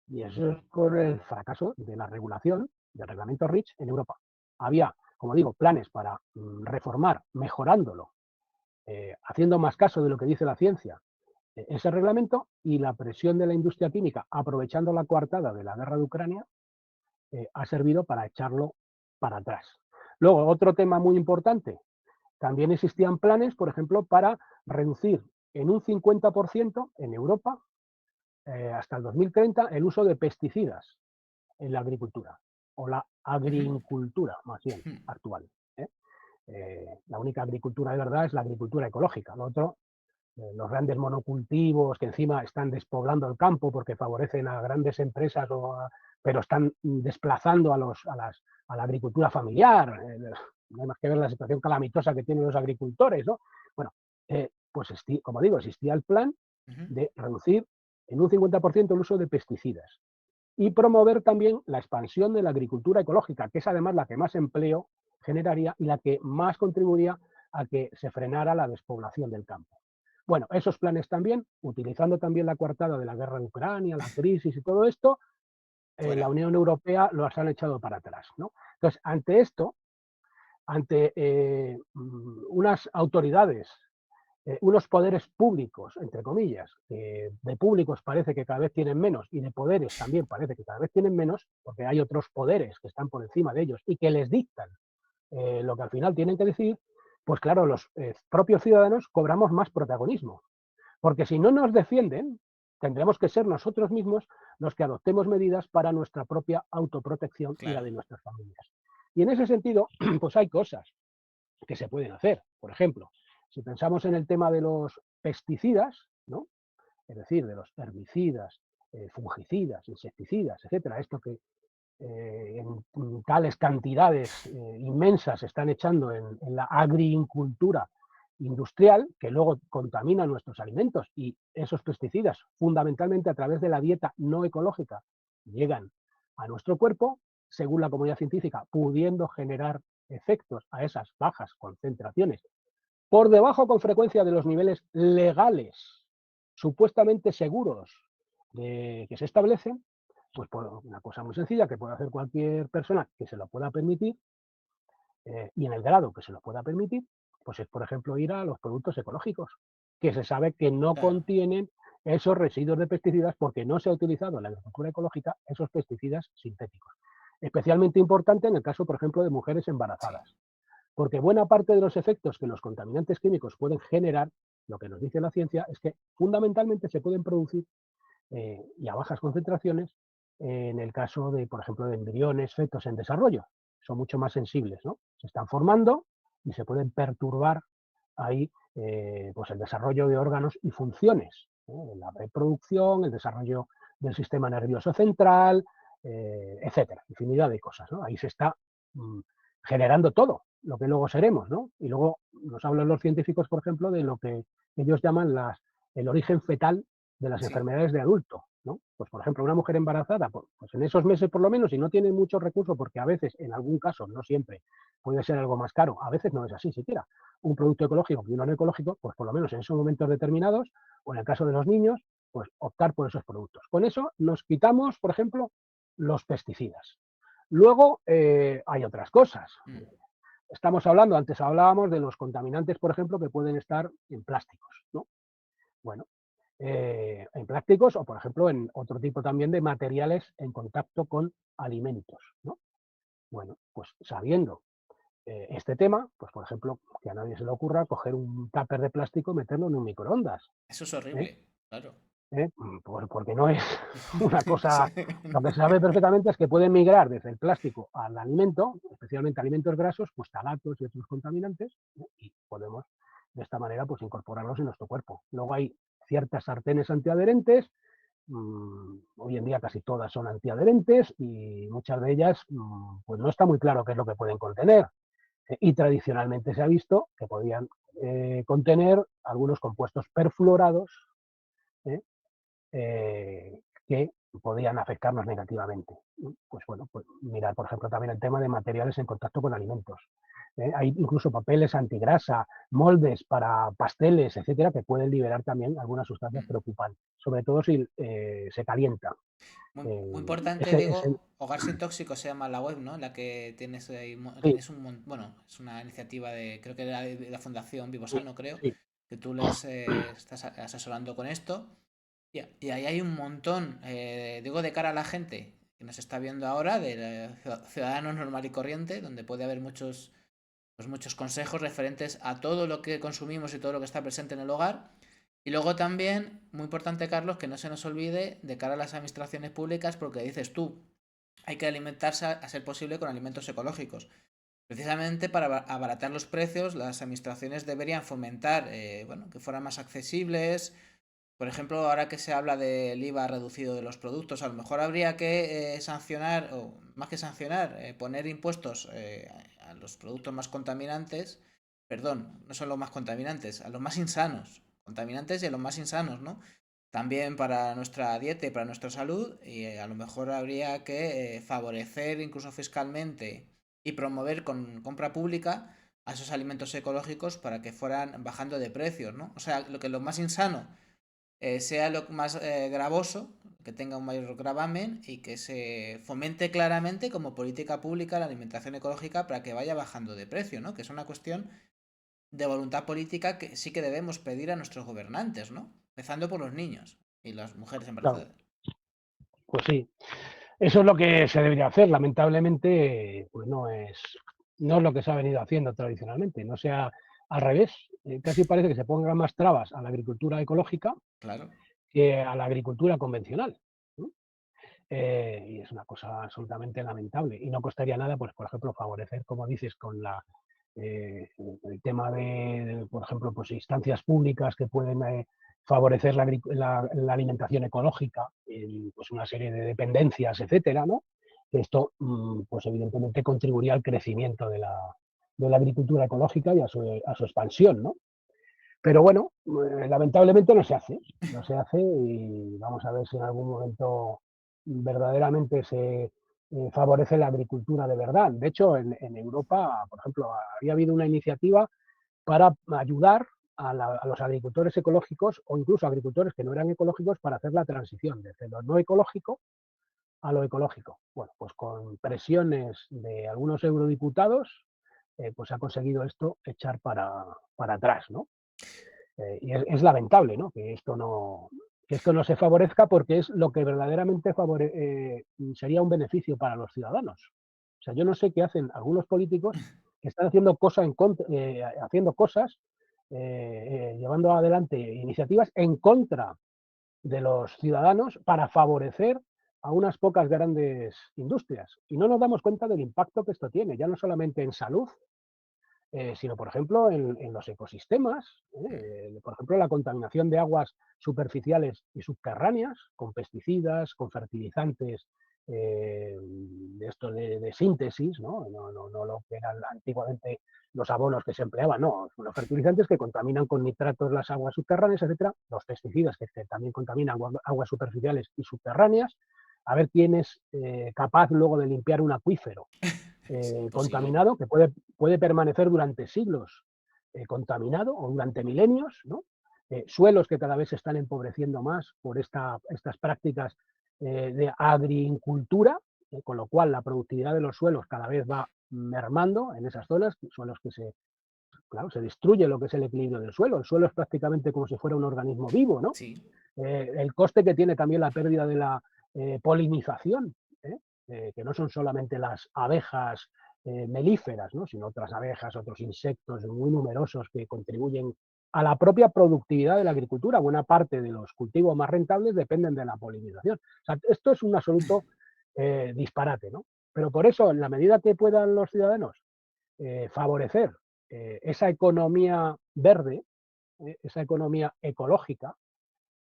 Y eso es por el fracaso de la regulación del reglamento REACH en Europa. Había, como digo, planes para reformar, mejorándolo, haciendo más caso de lo que dice la ciencia, ese reglamento, y la presión de la industria química, aprovechando la coartada de la guerra de Ucrania, ha servido para echarlo para atrás. Luego, otro tema muy importante, también existían planes, por ejemplo, para reducir en un 50% en Europa, hasta el 2030, el uso de pesticidas en la agricultura, o la ujú, agricultura, más bien, mm, actual. ¿Eh? La única agricultura de verdad es la agricultura ecológica. Lo otro, los grandes monocultivos que encima están despoblando el campo porque favorecen a grandes empresas, pero están desplazando a la agricultura familiar. No hay más que ver la situación calamitosa que tienen los agricultores, ¿no? Bueno, pues como digo, existía el plan ujú. de reducir en un 50% el uso de pesticidas y promover también la expansión de la agricultura ecológica, que es además la que más empleo generaría y la que más contribuiría a que se frenara la despoblación del campo. Bueno, esos planes también, utilizando también la coartada de la guerra de Ucrania, la crisis y todo esto, la Fuera. Unión Europea los han echado para atrás, ¿no? Entonces, ante esto, ante unas autoridades, unos poderes públicos, entre comillas, de públicos parece que cada vez tienen menos y de poderes también parece que cada vez tienen menos, porque hay otros poderes que están por encima de ellos y que les dictan lo que al final tienen que decir, pues claro, los propios ciudadanos cobramos más protagonismo. Porque si no nos defienden, tendremos que ser nosotros mismos los que adoptemos medidas para nuestra propia autoprotección y la Claro. de nuestras familias. Y en ese sentido, pues hay cosas que se pueden hacer. Por ejemplo, si pensamos en el tema de los pesticidas, ¿no? Es decir, de los herbicidas, fungicidas, insecticidas, etcétera, esto que en tales cantidades inmensas se están echando en la agricultura industrial, que luego contamina nuestros alimentos, y esos pesticidas, fundamentalmente a través de la dieta no ecológica, llegan a nuestro cuerpo, según la comunidad científica, pudiendo generar efectos a esas bajas concentraciones, por debajo con frecuencia de los niveles legales, supuestamente seguros, que se establecen, pues por una cosa muy sencilla que puede hacer cualquier persona que se lo pueda permitir, y en el grado que se lo pueda permitir, pues es, por ejemplo, ir a los productos ecológicos, que se sabe que no Claro. contienen esos residuos de pesticidas porque no se ha utilizado en la agricultura ecológica esos pesticidas sintéticos. Especialmente importante en el caso, por ejemplo, de mujeres Sí. embarazadas, porque buena parte de los efectos que los contaminantes químicos pueden generar, lo que nos dice la ciencia, es que fundamentalmente se pueden producir, y a bajas concentraciones, en el caso de, por ejemplo, de embriones, fetos en desarrollo. Son mucho más sensibles, ¿no? Se están formando y se pueden perturbar ahí, pues el desarrollo de órganos y funciones, ¿no? La reproducción, el desarrollo del sistema nervioso central, etcétera, infinidad de cosas, ¿no? Ahí se está mm, generando todo lo que luego seremos, ¿no? Y luego nos hablan los científicos, por ejemplo, de lo que ellos llaman el origen fetal de las Sí. enfermedades de adulto, ¿no? Pues, por ejemplo, una mujer embarazada, pues en esos meses por lo menos, y no tiene muchos recursos, porque a veces, en algún caso, no siempre, puede ser algo más caro, a veces no es así siquiera, un producto ecológico y uno no ecológico, pues por lo menos en esos momentos determinados, o en el caso de los niños, pues optar por esos productos. Con eso nos quitamos, por ejemplo, los pesticidas. Luego hay otras cosas. Mm. estamos hablando, antes hablábamos de los contaminantes, por ejemplo, que pueden estar en plásticos, ¿no? Bueno, en plásticos o, por ejemplo, en otro tipo también de materiales en contacto con alimentos, ¿no? Bueno, pues sabiendo este tema, pues por ejemplo, que a nadie se le ocurra coger un tupper de plástico y meterlo en un microondas, Eso es ¿eh? horrible, claro. Porque no es una cosa, Sí. lo que se sabe perfectamente es que pueden migrar desde el plástico al alimento, especialmente alimentos grasos, pues talatos y otros contaminantes, ¿no? Y podemos de esta manera pues incorporarlos en nuestro cuerpo. Luego hay ciertas sartenes antiadherentes, hoy en día casi todas son antiadherentes y muchas de ellas pues no está muy claro qué es lo que pueden contener. Y tradicionalmente se ha visto que podían contener algunos compuestos perfluorados, ¿eh? Que podían afectarnos negativamente, ¿no? Pues bueno, pues mirar, por ejemplo, también el tema de materiales en contacto con alimentos. Hay incluso papeles antigrasa, moldes para pasteles, etcétera, que pueden liberar también algunas sustancias Mm. preocupantes, sobre todo si se calienta. Muy Eh, importante, ese, digo, Hogar Sin Tóxicos se llama la web, ¿no? La que tienes ahí, sí, tienes bueno, es una iniciativa de, creo que era de la Fundación sí, Vivosano, creo, sí, que tú les estás asesorando con esto. Y ahí hay un montón, digo, de cara a la gente que nos está viendo ahora, del ciudadano normal y corriente, donde puede haber muchos consejos referentes a todo lo que consumimos y todo lo que está presente en el hogar. Y luego también, muy importante, Carlos, que no se nos olvide de cara a las administraciones públicas, porque dices tú, hay que alimentarse a ser posible con alimentos ecológicos. Precisamente para abaratar los precios, las administraciones deberían fomentar, bueno, que fueran más accesibles. Por ejemplo, ahora que se habla del IVA reducido de los productos, a lo mejor habría que sancionar, o más que sancionar, poner impuestos a los productos más contaminantes, perdón, no son los más contaminantes, a los más insanos, contaminantes y a los más insanos, ¿no? También para nuestra dieta y para nuestra salud, y a lo mejor habría que favorecer incluso fiscalmente y promover con compra pública a esos alimentos ecológicos para que fueran bajando de precios, ¿no? O sea, lo más insano sea lo más gravoso, que tenga un mayor gravamen y que se fomente claramente como política pública la alimentación ecológica para que vaya bajando de precio, ¿no? Que es una cuestión de voluntad política que sí que debemos pedir a nuestros gobernantes, ¿no? Empezando por los niños y las mujeres claro, embarazadas. pues sí. Eso es lo que se debería hacer. Lamentablemente, pues no es lo que se ha venido haciendo tradicionalmente. No sea al revés. Casi parece que se pongan más trabas a la agricultura ecológica Claro. que a la agricultura convencional, ¿no? Y es una cosa absolutamente lamentable. Y no costaría nada, pues, por ejemplo, favorecer, como dices, con el tema de, por ejemplo, pues instancias públicas que pueden favorecer la alimentación ecológica en pues, una serie de dependencias, etcétera, ¿no? Esto, pues evidentemente contribuiría al crecimiento de la agricultura ecológica y a su expansión, ¿no? Pero bueno, lamentablemente no se hace y vamos a ver si en algún momento verdaderamente se favorece la agricultura de verdad. De hecho, en Europa, por ejemplo, había habido una iniciativa para ayudar a los agricultores ecológicos o incluso agricultores que no eran ecológicos para hacer la transición desde lo no ecológico a lo ecológico. Bueno, pues con presiones de algunos eurodiputados, pues se ha conseguido esto echar para atrás, ¿no? Y es lamentable, ¿no? Que esto no se favorezca porque es lo que verdaderamente sería un beneficio para los ciudadanos. O sea, yo no sé qué hacen algunos políticos que están haciendo cosas, llevando adelante iniciativas en contra de los ciudadanos para favorecer a unas pocas grandes industrias. Y no nos damos cuenta del impacto que esto tiene, ya no solamente en salud, sino, por ejemplo, en los ecosistemas, por ejemplo, la contaminación de aguas superficiales y subterráneas con pesticidas, con fertilizantes de esto de síntesis, ¿no? No lo que eran antiguamente los abonos que se empleaban, no, son los fertilizantes que contaminan con nitratos las aguas subterráneas, etcétera, los pesticidas que también contaminan aguas superficiales y subterráneas. A ver quién es capaz luego de limpiar un acuífero Es imposible. contaminado, que puede permanecer durante siglos contaminado o durante milenios, ¿no? Suelos que cada vez se están empobreciendo más por estas prácticas de agricultura, con lo cual la productividad de los suelos cada vez va mermando en esas zonas, que son los que claro, se destruye lo que es el equilibrio del suelo. El suelo es prácticamente como si fuera un organismo vivo, ¿no? Sí. El coste que tiene también la pérdida de la polinización, ¿eh? Que no son solamente las abejas melíferas, ¿no? Sino otras abejas, otros insectos muy numerosos que contribuyen a la propia productividad de la agricultura. Buena parte de los cultivos más rentables dependen de la polinización. O sea, esto es un absoluto disparate, ¿no? Pero por eso, en la medida que puedan los ciudadanos favorecer esa economía verde, esa economía ecológica,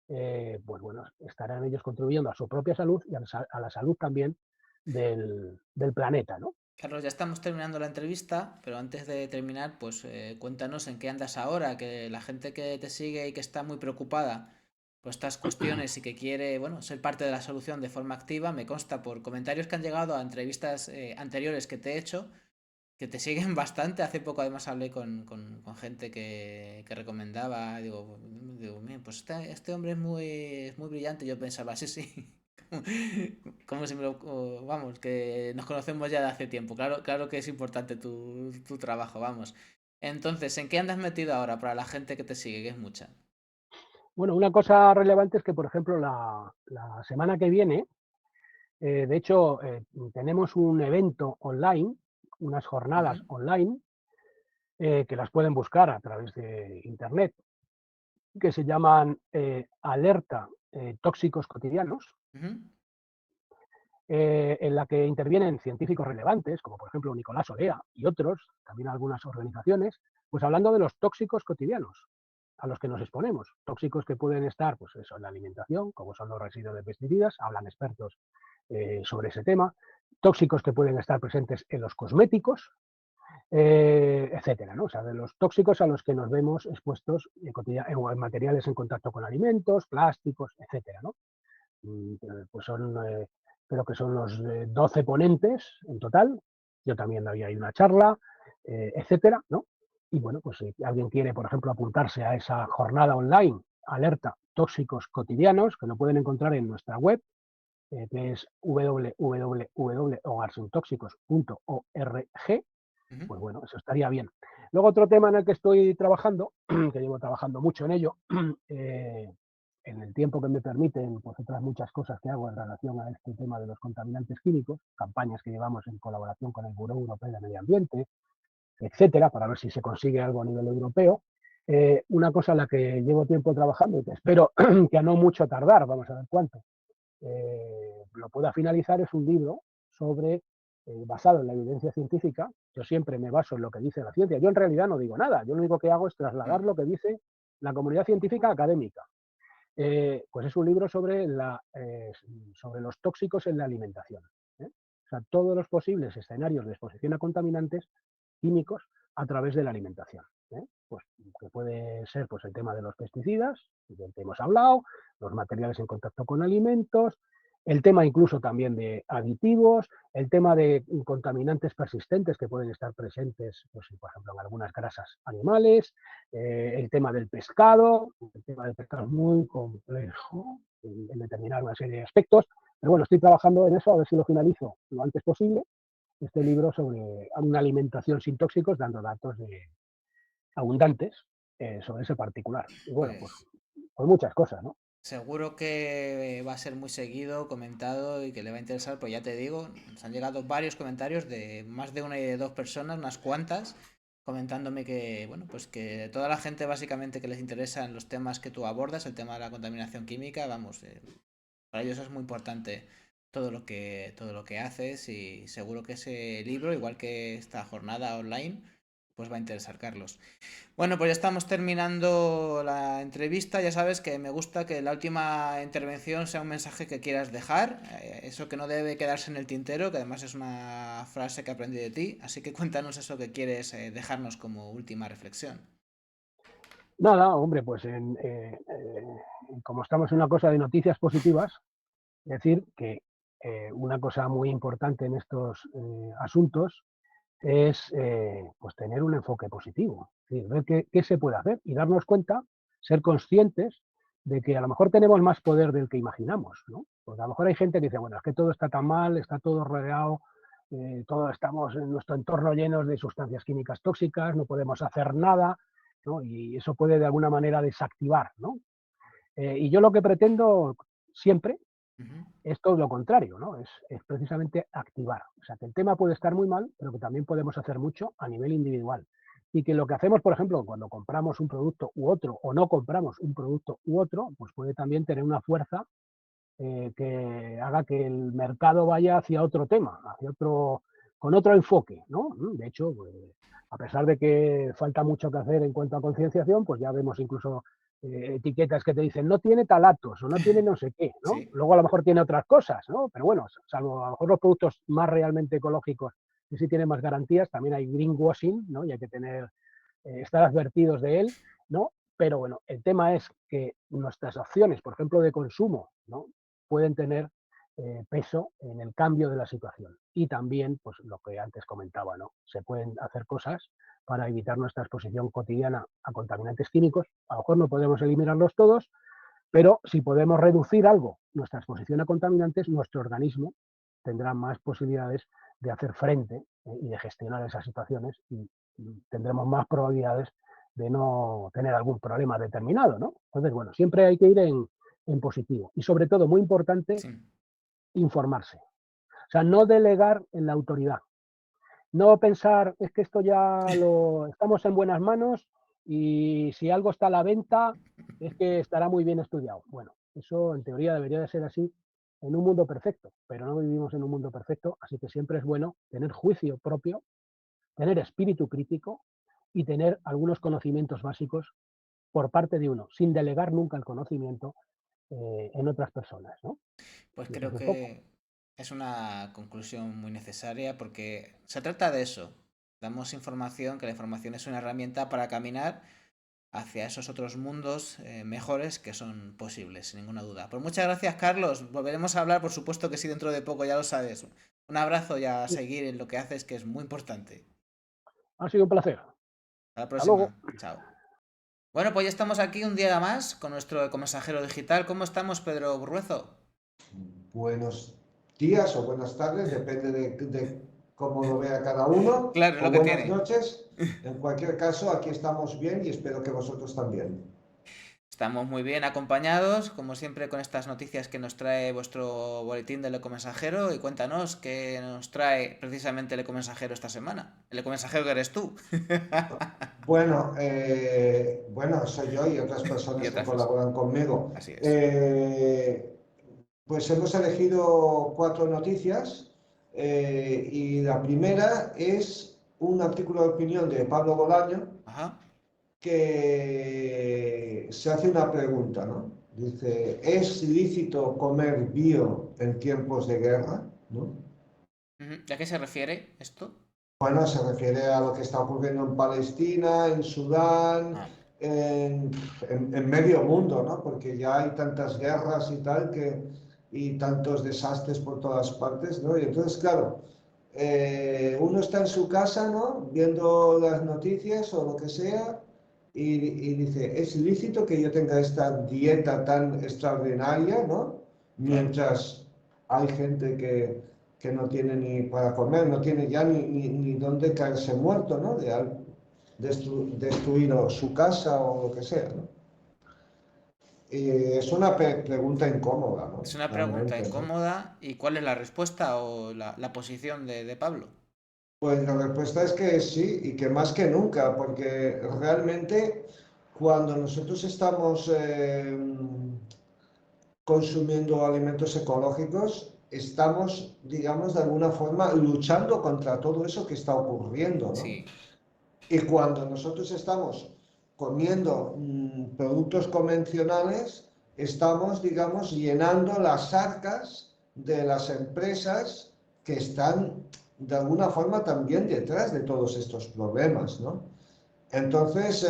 pues bueno, estarán ellos contribuyendo a su propia salud y a la salud también del planeta, ¿no? Carlos, ya estamos terminando la entrevista, pero antes de terminar, pues cuéntanos en qué andas ahora, que la gente que te sigue y que está muy preocupada por estas cuestiones y que quiere, bueno, ser parte de la solución de forma activa, me consta por comentarios que han llegado a entrevistas anteriores que te he hecho, que te siguen bastante. Hace poco además hablé con gente que recomendaba, digo, "Mira, pues este hombre es muy brillante". Yo pensaba, sí, sí, como si me lo, vamos, que nos conocemos ya de hace tiempo. Claro, claro que es importante tu trabajo, vamos. Entonces, ¿en qué andas metido ahora para la gente que te sigue, que es mucha? Bueno, una cosa relevante es que, por ejemplo, la semana que viene, de hecho, tenemos un evento online, unas jornadas Ujú, online, que las pueden buscar a través de Internet, que se llaman Alerta Tóxicos Cotidianos, ujú, en la que intervienen científicos relevantes, como por ejemplo Nicolás Olea y otros, también algunas organizaciones, pues hablando de los tóxicos cotidianos a los que nos exponemos. Tóxicos que pueden estar, pues eso, en la alimentación, como son los residuos de pesticidas, hablan expertos sobre ese tema. Tóxicos que pueden estar presentes en los cosméticos, etcétera, ¿no? O sea, de los tóxicos a los que nos vemos expuestos en materiales en contacto con alimentos, plásticos, etcétera, ¿no? Pues son, creo que son los 12 ponentes en total. Yo también había ahí una charla, etcétera, ¿no? Y bueno, pues si alguien quiere, por ejemplo, apuntarse a esa jornada online, alerta tóxicos cotidianos, que lo pueden encontrar en nuestra web, que es www.hogarsintóxicos.org, ujú. pues bueno, eso estaría bien. Luego otro tema en el que estoy trabajando, que llevo trabajando mucho en ello, en el tiempo que me permiten, pues otras muchas cosas que hago en relación a este tema de los contaminantes químicos, campañas que llevamos en colaboración con el Buró Europeo de Medio Ambiente, etcétera, para ver si se consigue algo a nivel europeo. Una cosa en la que llevo tiempo trabajando y que espero que a no mucho tardar, vamos a ver cuánto, lo pueda finalizar, es un libro sobre, basado en la evidencia científica. Yo siempre me baso en lo que dice la ciencia. Yo en realidad no digo nada, yo lo único que hago es trasladar Mm. lo que dice la comunidad científica académica. Pues es un libro sobre los tóxicos en la alimentación. ¿Eh? O sea, todos los posibles escenarios de exposición a contaminantes químicos a través de la alimentación. Pues que puede ser pues, el tema de los pesticidas, del que hemos hablado, los materiales en contacto con alimentos, el tema incluso también de aditivos, el tema de contaminantes persistentes que pueden estar presentes, pues, por ejemplo, en algunas grasas animales, el tema del pescado, el tema del pescado es muy complejo en determinar una serie de aspectos, pero bueno, estoy trabajando en eso, a ver si lo finalizo lo antes posible, este libro sobre una alimentación sin tóxicos, dando datos abundantes sobre ese particular. Y bueno, Pues pues muchas cosas, ¿no? seguro que va a ser muy seguido, comentado y que le va a interesar, pues ya te digo, nos han llegado varios comentarios de más de una y de dos personas, unas cuantas, comentándome que, bueno, pues que toda la gente básicamente que les interesan los temas que tú abordas, el tema de la contaminación química, vamos, para ellos es muy importante todo lo que haces y seguro que ese libro, igual que esta jornada online, pues va a interesar, Carlos. Bueno, pues ya estamos terminando la entrevista. Ya sabes que me gusta que la última intervención sea un mensaje que quieras dejar, eso que no debe quedarse en el tintero, que además es una frase que aprendí de ti. Así que cuéntanos eso que quieres dejarnos como última reflexión. Nada, hombre, pues como estamos en una cosa de noticias positivas, decir que una cosa muy importante en estos asuntos es pues tener un enfoque positivo, es decir, ver qué se puede hacer y darnos cuenta, ser conscientes de que a lo mejor tenemos más poder del que imaginamos, ¿no? Porque a lo mejor hay gente que dice, bueno, es que todo está tan mal, está todo rodeado todos estamos en nuestro entorno llenos de sustancias químicas tóxicas, no podemos hacer nada, ¿no? Y eso puede de alguna manera desactivar, ¿no? Y yo lo que pretendo siempre Ujú. es todo lo contrario, ¿no? Es precisamente activar. O sea, que el tema puede estar muy mal, pero que también podemos hacer mucho a nivel individual. Y que lo que hacemos, por ejemplo, cuando compramos un producto u otro, o no compramos un producto u otro, pues puede también tener una fuerza que haga que el mercado vaya hacia otro tema, hacia otro, con otro enfoque, ¿no? De hecho, pues, a pesar de que falta mucho que hacer en cuanto a concienciación, pues ya vemos incluso etiquetas que te dicen no tiene talatos o no tiene no sé qué, ¿no? Sí, Luego a lo mejor tiene otras cosas, ¿no? Pero bueno, salvo a lo mejor los productos más realmente ecológicos que sí tienen más garantías, también hay greenwashing, ¿no? Y hay que tener, estar advertidos de él, ¿no? Pero bueno, el tema es que nuestras acciones, por ejemplo, de consumo, ¿no? Pueden tener peso en el cambio de la situación. Y también, pues lo que antes comentaba, ¿no? Se pueden hacer cosas para evitar nuestra exposición cotidiana a contaminantes químicos. A lo mejor no podemos eliminarlos todos, pero si podemos reducir algo nuestra exposición a contaminantes, nuestro organismo tendrá más posibilidades de hacer frente y de gestionar esas situaciones y tendremos más probabilidades de no tener algún problema determinado, ¿no? Entonces, bueno, siempre hay que ir en positivo. Y sobre todo, muy importante, sí. informarse. O sea, no delegar en la autoridad. No pensar, es que esto ya lo estamos en buenas manos y si algo está a la venta es que estará muy bien estudiado. Bueno, eso en teoría debería de ser así en un mundo perfecto, pero no vivimos en un mundo perfecto, así que siempre es bueno tener juicio propio, tener espíritu crítico y tener algunos conocimientos básicos por parte de uno, sin delegar nunca el conocimiento en otras personas, ¿no? Pues Y eso es creo un poco. que es una conclusión muy necesaria porque se trata de eso. Damos información, que la información es una herramienta para caminar hacia esos otros mundos mejores que son posibles, sin ninguna duda. Pues muchas gracias, Carlos. Volveremos a hablar, por supuesto que sí, dentro de poco, ya lo sabes. Un abrazo y a seguir en lo que haces, que es muy importante. Ha sido un placer. Hasta la Hasta luego. próxima. Chao. Bueno, pues ya estamos aquí un día más con nuestro ecomensajero digital. ¿Cómo estamos, Pedro Burruezo? Buenos días o buenas tardes, depende de cómo lo vea cada uno, Claro, es o lo que buenas tiene. noches. En cualquier caso, aquí estamos bien y espero que vosotros también. Estamos muy bien acompañados, como siempre, con estas noticias que nos trae vuestro boletín del Ecomensajero. Y cuéntanos qué nos trae precisamente el Ecomensajero esta semana. El Ecomensajero que eres tú. Bueno, soy yo y otras Y personas que otras personas. colaboran conmigo. Así es. Pues hemos elegido cuatro noticias y la primera es un artículo de opinión de Pablo Bolaño Ajá. que se hace una pregunta, ¿no? Dice, ¿es lícito comer bio en tiempos de guerra? ¿No? Ujú. ¿A qué se refiere esto? Bueno, se refiere a lo que está ocurriendo en Palestina, en Sudán, Ah, en, en medio mundo, ¿no? Porque ya hay tantas guerras y tal y tantos desastres por todas partes, ¿no? Y entonces, claro, uno está en su casa, ¿no? Viendo las noticias o lo que sea y dice, ¿es lícito que yo tenga esta dieta tan extraordinaria, ¿no? claro. Mientras hay gente que no tiene ni para comer, no tiene ya ni dónde caerse muerto, ¿no? De haber destruido su casa o lo que sea, ¿no? Y es una pregunta incómoda, ¿no? Es una pregunta Realmente, ¿no? incómoda. ¿Y cuál es la respuesta o la posición de Pablo? Pues la respuesta es que sí y que más que nunca, porque realmente cuando nosotros estamos consumiendo alimentos ecológicos, estamos, digamos, de alguna forma luchando contra todo eso que está ocurriendo, ¿no? Sí, Y cuando nosotros estamos comiendo productos convencionales, estamos, digamos, llenando las arcas de las empresas que están de alguna forma también detrás de todos estos problemas, ¿no? Entonces,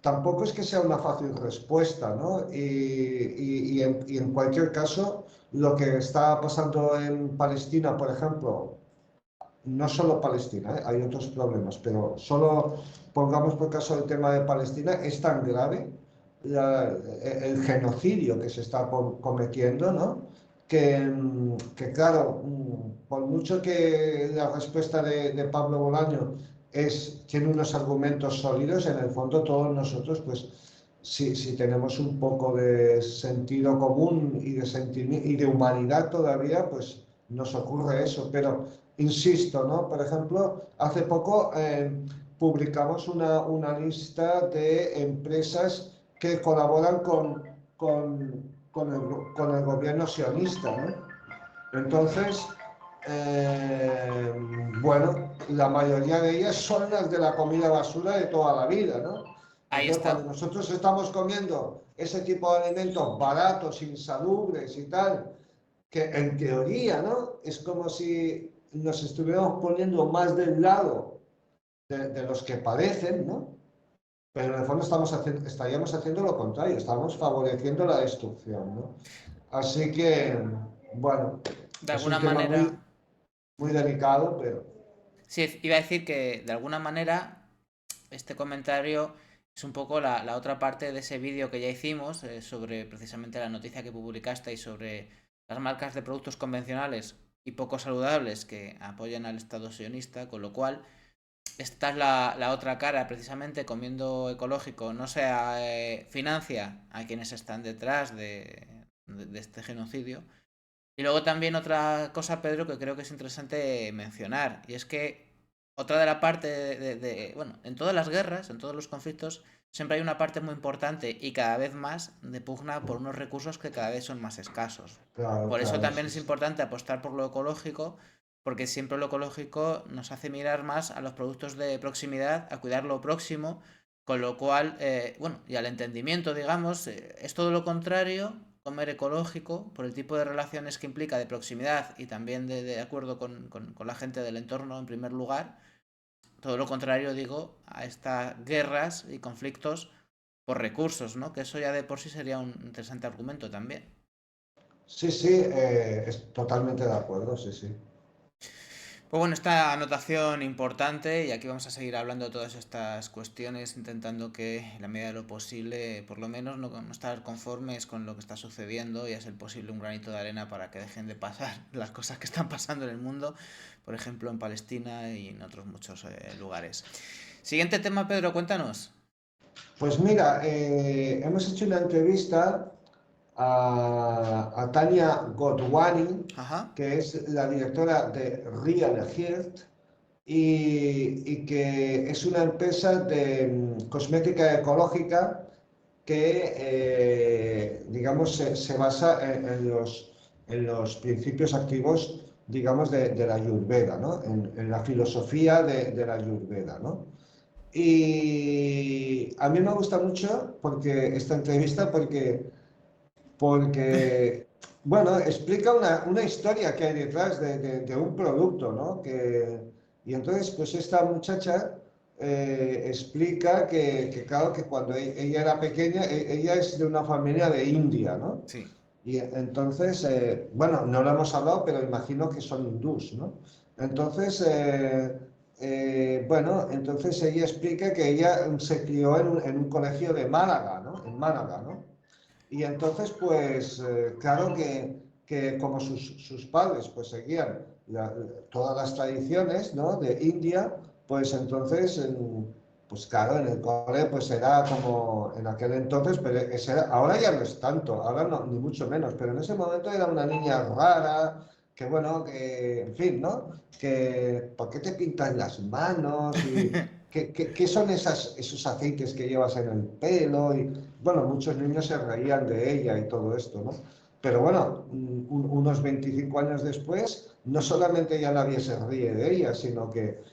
tampoco es que sea una fácil respuesta, ¿no? Y en cualquier caso, lo que está pasando en Palestina, por ejemplo, no solo Palestina, ¿eh? Hay otros problemas, pero solo pongamos por caso el tema de Palestina, es tan grave el genocidio que se está cometiendo, ¿no? que claro, por mucho que la respuesta de Pablo Bolaño tiene unos argumentos sólidos, en el fondo todos nosotros, pues, si tenemos un poco de sentido común y y de humanidad todavía, pues nos ocurre eso. Pero insisto, ¿no? Por ejemplo, hace poco publicamos una lista de empresas que colaboran con el gobierno sionista, ¿no? Entonces, eh, bueno, la mayoría de ellas son las de la comida basura de toda la vida, ¿no? Ahí Entonces, cuando está. nosotros estamos comiendo ese tipo de alimentos baratos, insalubres y tal, que en teoría, ¿no? Es como si nos estuviéramos poniendo más del lado de los que padecen, ¿no? Pero en el fondo estaríamos haciendo lo contrario, estamos favoreciendo la destrucción, ¿no? Así que, bueno, De es un alguna tema manera, muy delicado, pero sí, iba a decir que de alguna manera este comentario es un poco la otra parte de ese vídeo que ya hicimos sobre precisamente la noticia que publicasteis sobre las marcas de productos convencionales y poco saludables que apoyan al Estado sionista, con lo cual esta es la otra cara, precisamente comiendo ecológico no se financia a quienes están detrás de este genocidio. Y luego también otra cosa, Pedro, que creo que es interesante mencionar, y es que otra de la parte bueno, en todas las guerras, en todos los conflictos, siempre hay una parte muy importante y cada vez más de pugna por unos recursos que cada vez son más escasos. claro, Por eso claro, también sí, es sí. importante apostar por lo ecológico, porque siempre lo ecológico nos hace mirar más a los productos de proximidad, a cuidar lo próximo, con lo cual, bueno, y al entendimiento, digamos, es todo lo contrario comer ecológico por el tipo de relaciones que implica de proximidad y también de acuerdo con la gente del entorno en primer lugar. Todo lo contrario, digo, a estas guerras y conflictos por recursos, ¿no? Que eso ya de por sí sería un interesante argumento también. Sí, sí, es totalmente de acuerdo, sí, sí. Pues bueno, esta anotación importante y aquí vamos a seguir hablando de todas estas cuestiones, intentando que en la medida de lo posible, por lo menos no estar conformes con lo que está sucediendo y a ser posible un granito de arena para que dejen de pasar las cosas que están pasando en el mundo, por ejemplo en Palestina y en otros muchos lugares. Siguiente tema, Pedro, cuéntanos. Pues mira, hemos hecho una entrevista a Tania Gotwani, Ajá. que es la directora de Real Health, y que es una empresa de cosmética ecológica que, digamos, se basa en los principios activos, digamos, de la Ayurveda, ¿no? En la filosofía de la Ayurveda, ¿no? Y a mí me gusta mucho esta entrevista porque bueno, explica una historia que hay detrás de un producto, ¿no? Y entonces, pues esta muchacha explica claro, que cuando ella era pequeña, ella es de una familia de India, ¿no? Sí. Y entonces, bueno, no lo hemos hablado, pero imagino que son hindús, ¿no? Entonces, bueno, entonces ella explica que ella se crió en un colegio de Málaga, ¿no? En Málaga, ¿no? Y entonces, pues, claro que como sus padres pues seguían todas las tradiciones, ¿no? De India, pues entonces, pues claro, en el cole pues era como en aquel entonces, pero ahora ya no es tanto, ahora no, ni mucho menos, pero en ese momento era una niña rara, que bueno, que, en fin, ¿no? Que, ¿por qué te pintas las manos? Y ¿qué son esos aceites que llevas en el pelo? Y bueno, muchos niños se reían de ella y todo esto, ¿no? Pero bueno, unos 25 años después, no solamente ya nadie se ríe de ella, sino que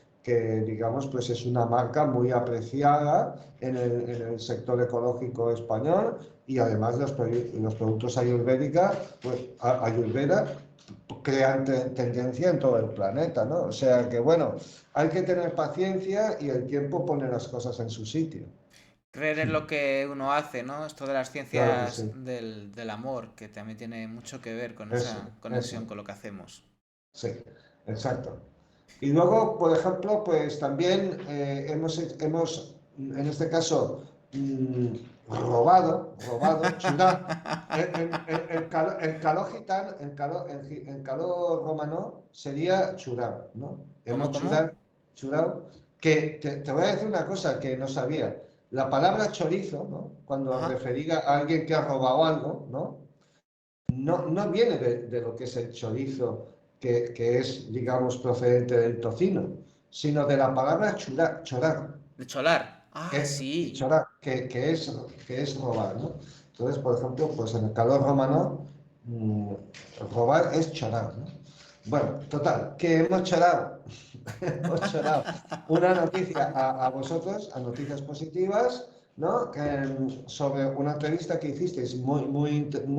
digamos, pues es una marca muy apreciada en el sector ecológico español y además los productos ayurvédica, pues Ayurveda crean tendencia en todo el planeta, ¿no? O sea que bueno, hay que tener paciencia y el tiempo pone las cosas en su sitio. Creer en lo que uno hace, ¿no? Esto de las Claro que ciencias sí. del amor, que también tiene mucho que ver con esa Eso, conexión con lo que hacemos. sí, exacto. Y luego, por ejemplo, pues también en este caso, robado, churá. En caló gitano, en caló romano sería churao, ¿no? ¿Cómo, Hemos cómo? churao, que te voy a decir una cosa que no sabía. La palabra chorizo, ¿no? Cuando Ajá. refería a alguien que ha robado algo, ¿no? No viene de lo que es el chorizo, que es, digamos, procedente del tocino, sino de la palabra chorar, De cholar. Ah, sí. chorar, que es robar, ¿no? Entonces, por ejemplo, pues en el calor romano, robar es chorar, ¿no? Bueno, total, que hemos chorado, hemos chorado una noticia a vosotros, a noticias positivas, ¿no? Sobre una entrevista que hicisteis muy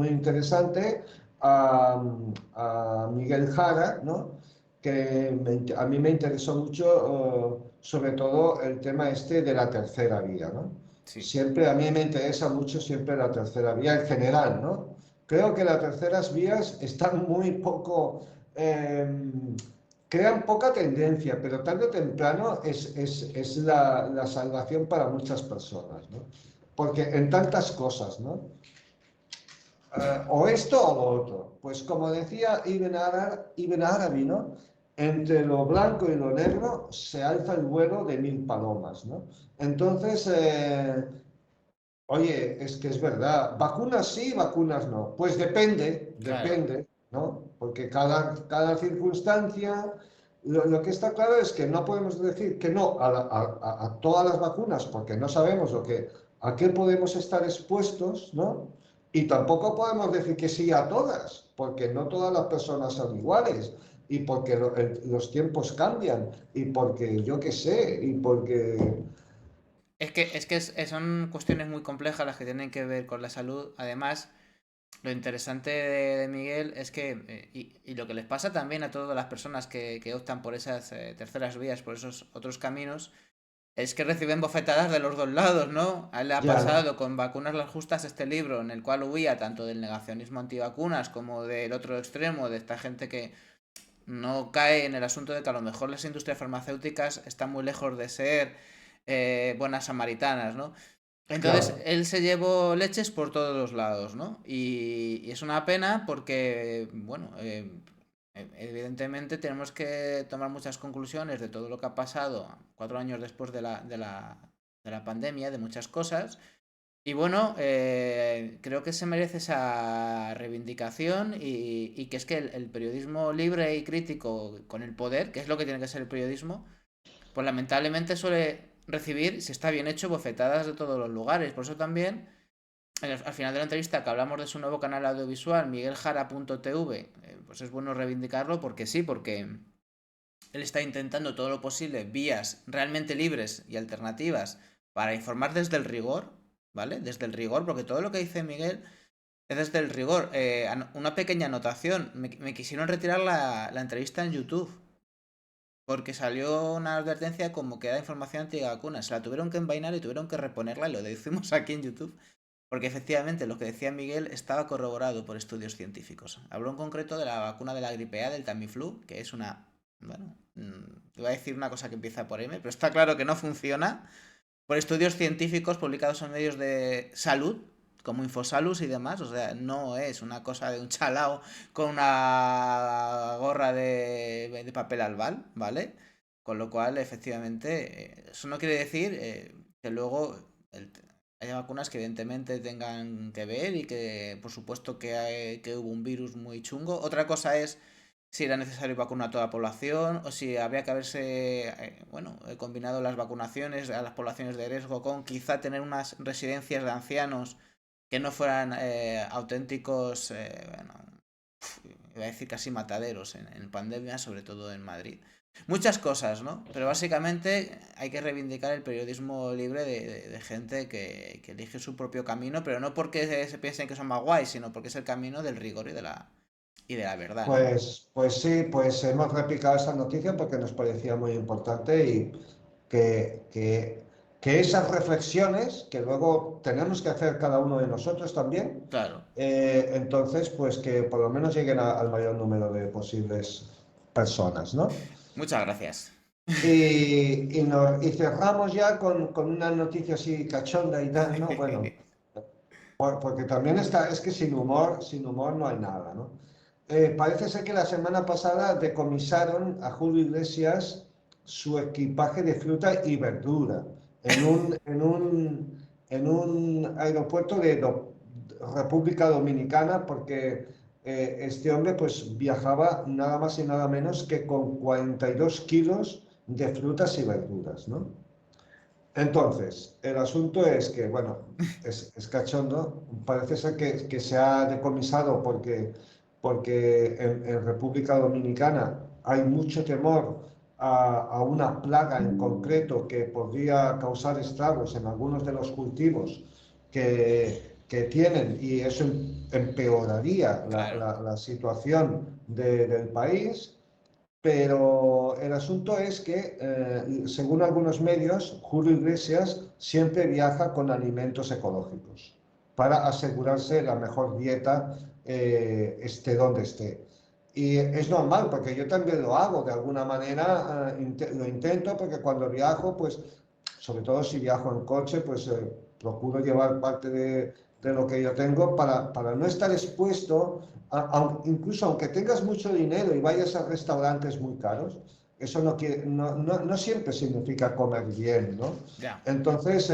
interesante a Miguel Jara, ¿no? Que a mí me interesó mucho, sobre todo el tema este de la tercera vía, ¿no? Sí. Siempre a mí me interesa mucho siempre la tercera vía en general, ¿no? Creo que las terceras vías están muy poco, crean poca tendencia, pero tarde o temprano es la salvación para muchas personas, ¿no? Porque en tantas cosas, ¿no? O esto o lo otro. Pues como decía Ibn Arabi, ¿no? Entre lo blanco y lo negro se alza el vuelo de 1000 palomas, ¿no? Entonces, oye, es que es verdad, vacunas sí, vacunas no. Pues Claro. ¿no? Porque cada circunstancia, lo que está claro es que no podemos decir que no a todas las vacunas porque no sabemos a qué podemos estar expuestos, ¿no? Y tampoco podemos decir que sí a todas, porque no todas las personas son iguales y porque los tiempos cambian y porque yo qué sé y porque... Son cuestiones muy complejas las que tienen que ver con la salud. Además, lo interesante de Miguel es que, y lo que les pasa también a todas las personas que optan por esas terceras vías, por esos otros caminos, es que reciben bofetadas de los dos lados, ¿no? A él le ha Ya, pasado con Vacunas las Justas este libro, en el cual huía tanto del negacionismo antivacunas como del otro extremo, de esta gente que no cae en el asunto de que a lo mejor las industrias farmacéuticas están muy lejos de ser buenas samaritanas, ¿no? Entonces, claro. él se llevó leches por todos los lados, ¿no? Y es una pena porque, bueno, evidentemente tenemos que tomar muchas conclusiones de todo lo que ha pasado 4 años después de la pandemia, de muchas cosas. Y bueno, creo que se merece esa reivindicación y que es que el periodismo libre y crítico con el poder, que es lo que tiene que ser el periodismo, pues lamentablemente suele recibir, si está bien hecho, bofetadas de todos los lugares. Por eso también, al final de la entrevista que hablamos de su nuevo canal audiovisual, migueljara.tv, pues es bueno reivindicarlo porque sí, porque él está intentando todo lo posible, vías realmente libres y alternativas para informar desde el rigor, ¿vale? Desde el rigor, porque todo lo que dice Miguel es desde el rigor. Una pequeña anotación, me quisieron retirar la entrevista en YouTube porque salió una advertencia como que da información antivacunas. Se la tuvieron que envainar y tuvieron que reponerla y lo decimos aquí en YouTube. Porque efectivamente lo que decía Miguel estaba corroborado por estudios científicos. Habló en concreto de la vacuna de la gripe A, del Tamiflu, que es una... Bueno, te voy a decir una cosa que empieza por M, pero está claro que no funciona. Por estudios científicos publicados en medios de salud, como Infosalus y demás. O sea, no es una cosa de un chalao con una gorra de papel albal, ¿vale? Con lo cual, efectivamente, eso no quiere decir que luego haya vacunas que evidentemente tengan que ver y que, por supuesto, que hubo un virus muy chungo. Otra cosa es si era necesario vacunar a toda la población o si habría que haberse bueno, combinado las vacunaciones a las poblaciones de riesgo con quizá tener unas residencias de ancianos que no fueran auténticos, bueno, iba a decir casi mataderos en pandemia, sobre todo en Madrid. Muchas cosas, ¿no? Pero básicamente hay que reivindicar el periodismo libre de gente que elige su propio camino, pero no porque se piensen que son más guays, sino porque es el camino del rigor y de la verdad, ¿no? Pues sí, pues hemos replicado esa noticia porque nos parecía muy importante y que, que, que esas reflexiones que luego tenemos que hacer cada uno de nosotros también, Claro. entonces pues que por lo menos lleguen al mayor número de posibles personas, ¿no? Muchas gracias. Y cerramos ya con una noticia así cachonda y tal, ¿no? Bueno, Porque también está, es que sin humor no hay nada, ¿no? Parece ser que la semana pasada decomisaron a Julio Iglesias su equipaje de fruta y verdura en un aeropuerto de República Dominicana, porque este hombre pues viajaba nada más y nada menos que con 42 kilos de frutas y verduras, ¿no? Entonces, el asunto es que, bueno, es cachondo. Parece ser que se ha decomisado porque en República Dominicana hay mucho temor a una plaga en concreto que podría causar estragos en algunos de los cultivos que tienen, y eso empeoraría la, Claro. la situación del país. Pero el asunto es que, según algunos medios, Julio Iglesias siempre viaja con alimentos ecológicos para asegurarse la mejor dieta, esté donde esté. Y es normal, porque yo también lo hago de alguna manera, lo intento, porque cuando viajo, pues, sobre todo si viajo en coche, pues procuro llevar parte de lo que yo tengo para no estar expuesto incluso aunque tengas mucho dinero y vayas a restaurantes muy caros, eso no siempre significa comer bien, ¿no? Ya. Entonces,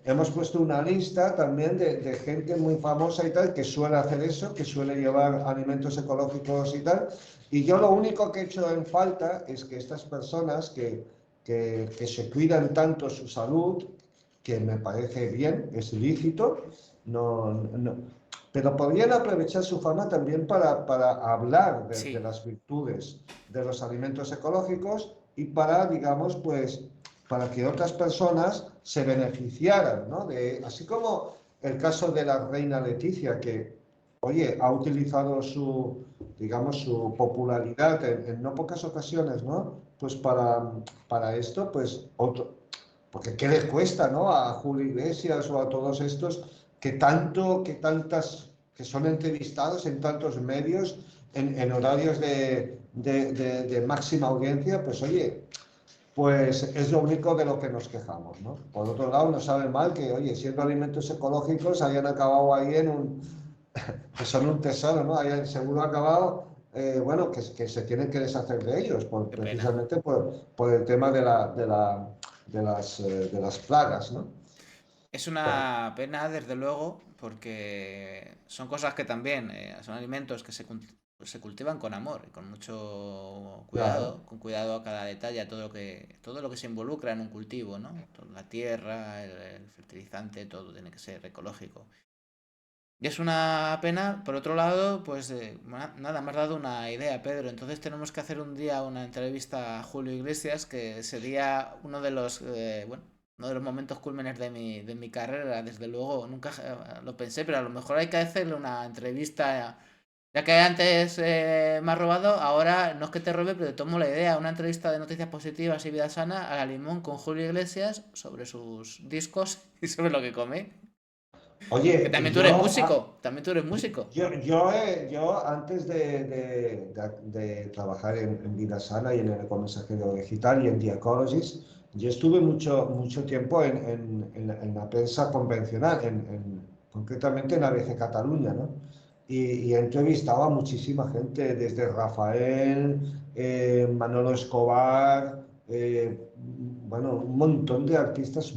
hemos puesto una lista también de gente muy famosa y tal que suele hacer eso, que suele llevar alimentos ecológicos y tal. Y yo lo único que he hecho en falta es que estas personas que se cuidan tanto su salud, que me parece bien, es lícito, no, pero podrían aprovechar su fama también para hablar de Sí. las virtudes de los alimentos ecológicos y para, digamos, pues, para que otras personas se beneficiaran, ¿no? Así como el caso de la reina Leticia, que, oye, ha utilizado digamos, su popularidad en no pocas ocasiones, ¿no? Pues para esto, pues, porque ¿qué les cuesta, ¿no? A Julio Iglesias o a todos estos que son entrevistados en tantos medios, en horarios de máxima audiencia, pues oye, pues es lo único de lo que nos quejamos, ¿no? Por otro lado, nos sabe mal que, oye, siendo alimentos ecológicos, hayan acabado ahí que son un tesoro, ¿no? Hayan seguro acabado, bueno, que se tienen que deshacer de ellos, Qué pena. precisamente por el tema de las plagas, ¿no? Es una pena, desde luego, porque son cosas que también son alimentos que se cultivan con amor y con mucho Claro. cuidado, con cuidado a cada detalle, a todo lo que se involucra en un cultivo, ¿no? La tierra, el fertilizante, todo tiene que ser ecológico. Y es una pena, por otro lado, pues nada, me has dado una idea, Pedro. Entonces tenemos que hacer un día una entrevista a Julio Iglesias, que sería uno de los momentos cúlmenes de mi carrera. Desde luego, nunca lo pensé, pero a lo mejor hay que hacerle una entrevista. Ya que antes me has robado, ahora no es que te robe, pero te tomo la idea. Una entrevista de noticias positivas y vida sana a la limón con Julio Iglesias sobre sus discos y sobre lo que come. Que Oye, también tú eres músico, también tú eres músico. yo antes de trabajar en Vida Sana y en el Ecomensajero Digital y en The Ecologist, yo estuve mucho tiempo en la prensa convencional, concretamente en ABC Cataluña, ¿no? Y he entrevistado a muchísima gente, desde Rafael, Manolo Escobar, bueno, un montón de artistas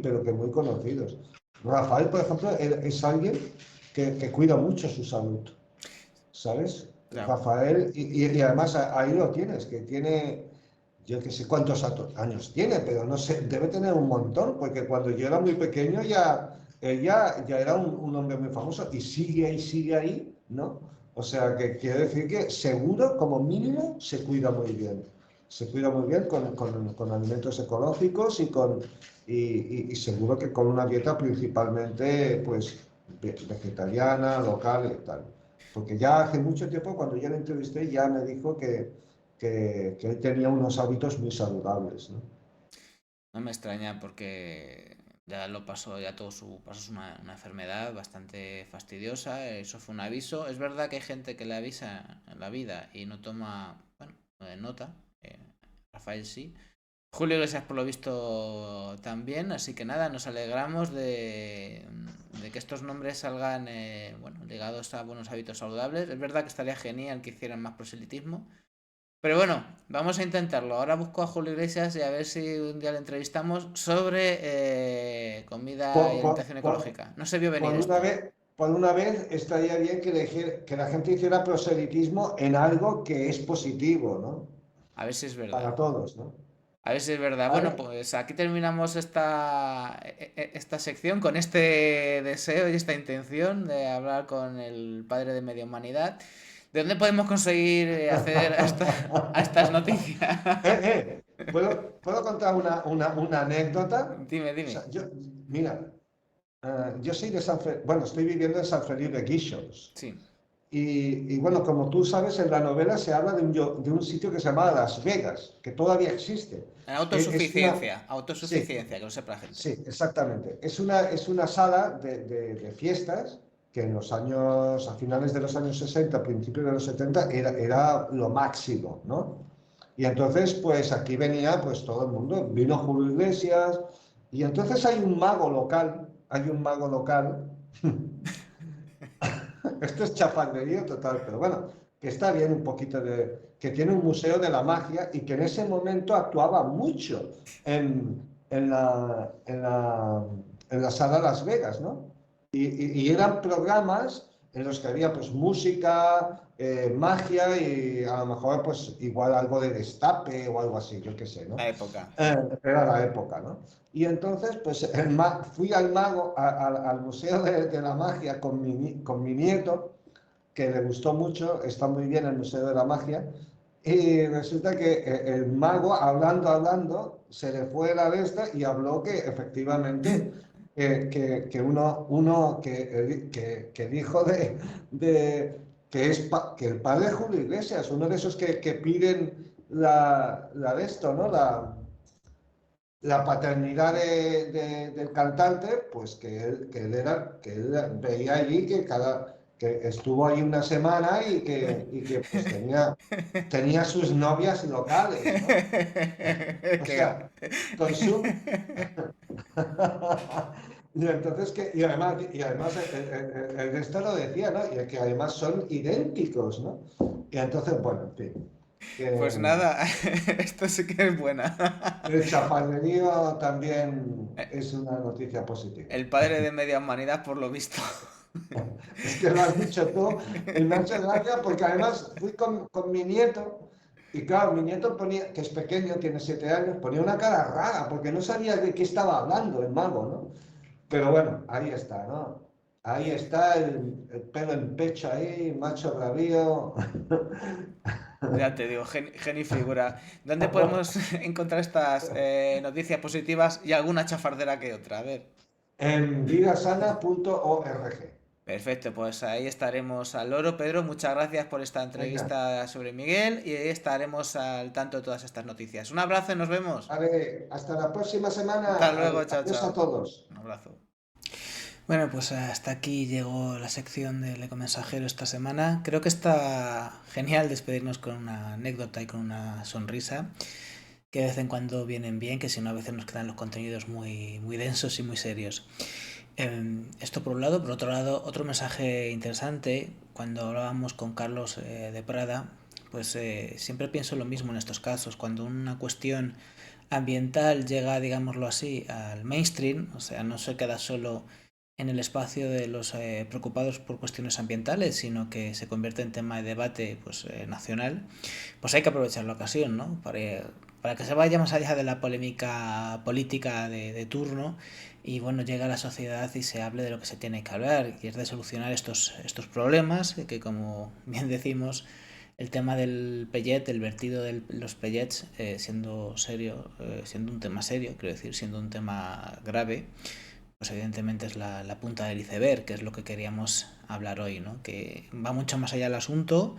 pero que muy conocidos. Rafael, por ejemplo, es alguien que cuida mucho su salud, ¿sabes? Claro. Rafael, y además ahí lo tienes, que tiene, yo que sé cuántos años tiene, pero no sé, debe tener un montón, porque cuando yo era muy pequeño ya era un hombre muy famoso y sigue ahí, ¿no? O sea, que quiere decir que seguro, como mínimo, se cuida muy bien. Se cuida muy bien con alimentos ecológicos y seguro que con una dieta principalmente, pues, vegetariana, local y tal. Porque ya hace mucho tiempo, cuando yo le entrevisté, ya me dijo que él tenía unos hábitos muy saludables, ¿no? No me extraña porque ya lo pasó, ya pasó es una enfermedad bastante fastidiosa, eso fue un aviso. Es verdad que hay gente que le avisa en la vida y no toma, bueno, nota, Rafael sí, Julio Iglesias por lo visto también, así que nada, nos alegramos de que estos nombres salgan bueno, ligados a buenos hábitos saludables. Es verdad que estaría genial que hicieran más proselitismo, pero bueno, vamos a intentarlo. Ahora busco a Julio Iglesias y a ver si un día le entrevistamos sobre comida y Por, alimentación por, por, ecológica. No se vio venir por esto. una vez estaría bien que la gente hiciera proselitismo en algo que es positivo, ¿no? A ver si es verdad. Para todos, ¿no? A ver si es verdad. Bueno, ¿Vale? pues aquí terminamos esta sección con este deseo y esta intención de hablar con el padre de Media Humanidad. ¿De dónde podemos conseguir acceder a estas noticias? ¿Puedo contar una anécdota? Dime, O sea, dime. mira, yo soy de bueno, estoy viviendo en San Felipe de Guíxols. Sí. Y bueno, como tú sabes, en la novela se habla de un sitio que se llama Las Vegas, que todavía existe. Es una, Autosuficiencia. sí, Autosuficiencia, que lo sepa la gente. sí, exactamente. Es una sala de fiestas que en los años, a finales de los años 60, principios de los 70, era lo máximo, ¿no? Y entonces, pues aquí venía pues todo el mundo, vino Julio Iglesias, y entonces hay un mago local, esto es chafandería total, pero bueno, que está bien un poquito que tiene un museo de la magia y que en ese momento actuaba mucho en la sala Las Vegas, ¿no? Y eran programas en los que había pues música, magia y a lo mejor pues igual algo de destape o algo así, yo qué sé, La ¿no? época. Era la época, ¿no? Y entonces pues fui al mago, al Museo de la Magia con mi nieto, que le gustó mucho, está muy bien el Museo de la Magia, y resulta que el mago, hablando, se le fue la vista y habló que efectivamente que uno que dijo que el padre Julio Iglesias, uno de esos que piden la de esto, ¿no? La paternidad del cantante, pues que él veía allí que estuvo ahí una semana y que pues tenía sus novias locales, ¿no? O Qué sea, con su... Y entonces y además el de esto lo decía, ¿no? Y que además son idénticos, ¿no? Y entonces, bueno, en fin, Pues que nada, esto sí que es buena. el chafarderío también es una noticia positiva. El padre de Media Humanidad, por lo visto. Es que lo has dicho tú y me ha hecho gracia porque además fui con mi nieto y claro, mi nieto ponía, que es pequeño, tiene 7 años, ponía una cara rara porque no sabía de qué estaba hablando el mago, ¿no? Pero bueno, ahí está, ¿no? Ahí está el pelo en pecho ahí, macho bravío. Ya te digo, genio y figura. ¿Dónde podemos encontrar estas noticias positivas y alguna chafardera que otra? A ver. En vidasana.org. Perfecto, pues ahí estaremos al loro. Pedro, muchas gracias por esta Venga, entrevista sobre Miguel y ahí estaremos al tanto de todas estas noticias. Un abrazo y nos vemos. vale, hasta la próxima Hasta semana. luego, chao, Adiós a chao. todos. Un abrazo. Bueno, pues hasta aquí llegó la sección del ecomensajero esta semana. Creo que está genial despedirnos con una anécdota y con una sonrisa, que de vez en cuando vienen bien, que si no a veces nos quedan los contenidos muy, muy densos y muy serios. Esto por un lado. Por otro lado, otro mensaje interesante, cuando hablábamos con Carlos de Prada, pues siempre pienso lo mismo en estos casos. Cuando una cuestión ambiental llega, digámoslo así, al mainstream, o sea, no se queda solo en el espacio de los preocupados por cuestiones ambientales, sino que se convierte en tema de debate pues, nacional, pues hay que aprovechar la ocasión, ¿no? Para que se vaya más allá de la polémica política de turno y bueno, llega a la sociedad y se hable de lo que se tiene que hablar, y es de solucionar estos problemas, que como bien decimos, el tema del pellet, el vertido de los pellets, siendo serio, siendo un tema serio, quiero decir, siendo un tema grave, pues evidentemente es la punta del iceberg, que es lo que queríamos hablar hoy, ¿no? Que va mucho más allá del asunto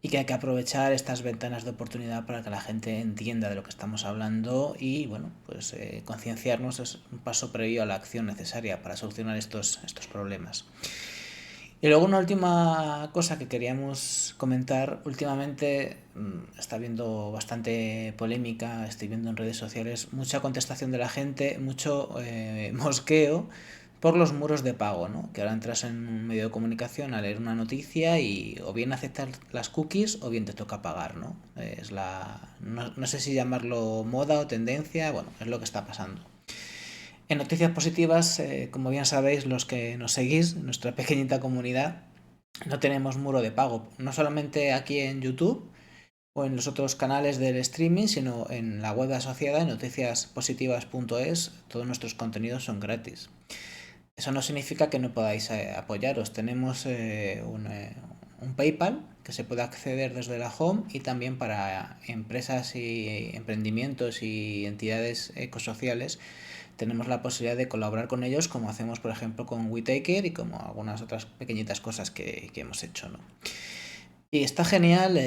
y que hay que aprovechar estas ventanas de oportunidad para que la gente entienda de lo que estamos hablando y, bueno, pues concienciarnos es un paso previo a la acción necesaria para solucionar estos problemas. Y luego una última cosa que queríamos comentar, últimamente está habiendo bastante polémica, estoy viendo en redes sociales mucha contestación de la gente, mucho mosqueo por los muros de pago, ¿no? Que ahora entras en un medio de comunicación a leer una noticia y o bien aceptas las cookies o bien te toca pagar, ¿no? No sé si llamarlo moda o tendencia, bueno, es lo que está pasando. En noticias positivas, como bien sabéis, los que nos seguís, nuestra pequeñita comunidad, no tenemos muro de pago. No solamente aquí en YouTube o en los otros canales del streaming, sino en la web asociada, en noticiaspositivas.es, todos nuestros contenidos son gratis. Eso no significa que no podáis apoyaros. Tenemos un PayPal que se puede acceder desde la home y también para empresas y emprendimientos y entidades ecosociales tenemos la posibilidad de colaborar con ellos como hacemos por ejemplo con WeTaker y como algunas otras pequeñitas cosas que hemos hecho, ¿no? Y está genial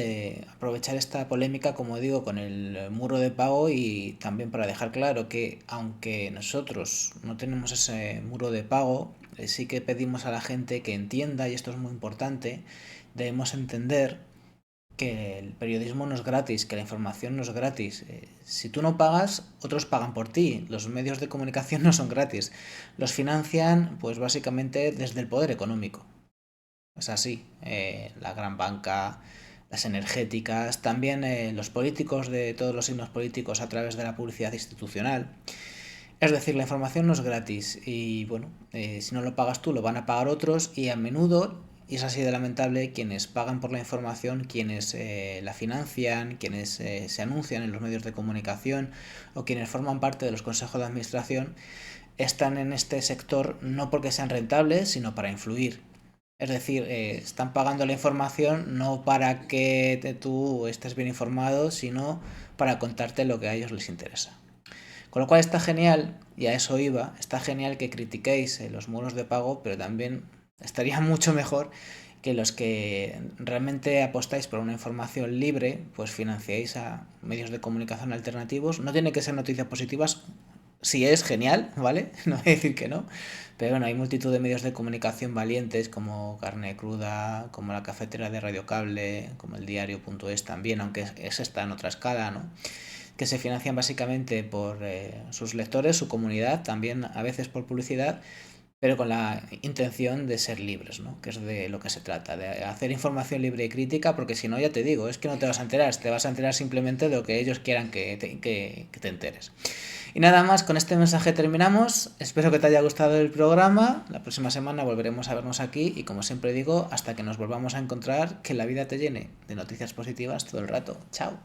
aprovechar esta polémica, como digo, con el muro de pago y también para dejar claro que aunque nosotros no tenemos ese muro de pago, sí que pedimos a la gente que entienda, y esto es muy importante, debemos entender que el periodismo no es gratis, que la información no es gratis. Si tú no pagas, otros pagan por ti. Los medios de comunicación no son gratis. Los financian, pues básicamente desde el poder económico. Es así. La gran banca, las energéticas, también los políticos de todos los signos políticos a través de la publicidad institucional. Es decir, la información no es gratis y bueno, si no lo pagas tú, lo van a pagar otros y a menudo, y es así de lamentable, quienes pagan por la información, quienes la financian, quienes se anuncian en los medios de comunicación o quienes forman parte de los consejos de administración, están en este sector no porque sean rentables, sino para influir. Es decir, están pagando la información no para que tú estés bien informado, sino para contarte lo que a ellos les interesa. Con lo cual está genial, y a eso iba, está genial que critiquéis los muros de pago, pero también estaría mucho mejor que los que realmente apostáis por una información libre, pues financiéis a medios de comunicación alternativos. No tiene que ser noticias positivas, si es genial, ¿vale? No voy a decir que no, pero bueno, hay multitud de medios de comunicación valientes como Carne Cruda, como la Cafetera de Radio Cable, como el Diario.es también, aunque ese está en otra escala, ¿no? Que se financian básicamente por sus lectores, su comunidad, también a veces por publicidad, pero con la intención de ser libres, ¿no? Que es de lo que se trata, de hacer información libre y crítica, porque si no, ya te digo, es que no te vas a enterar, te vas a enterar simplemente de lo que ellos quieran que te enteres. Y nada más, con este mensaje terminamos, espero que te haya gustado el programa, la próxima semana volveremos a vernos aquí y como siempre digo, hasta que nos volvamos a encontrar, que la vida te llene de noticias positivas todo el rato. Chao.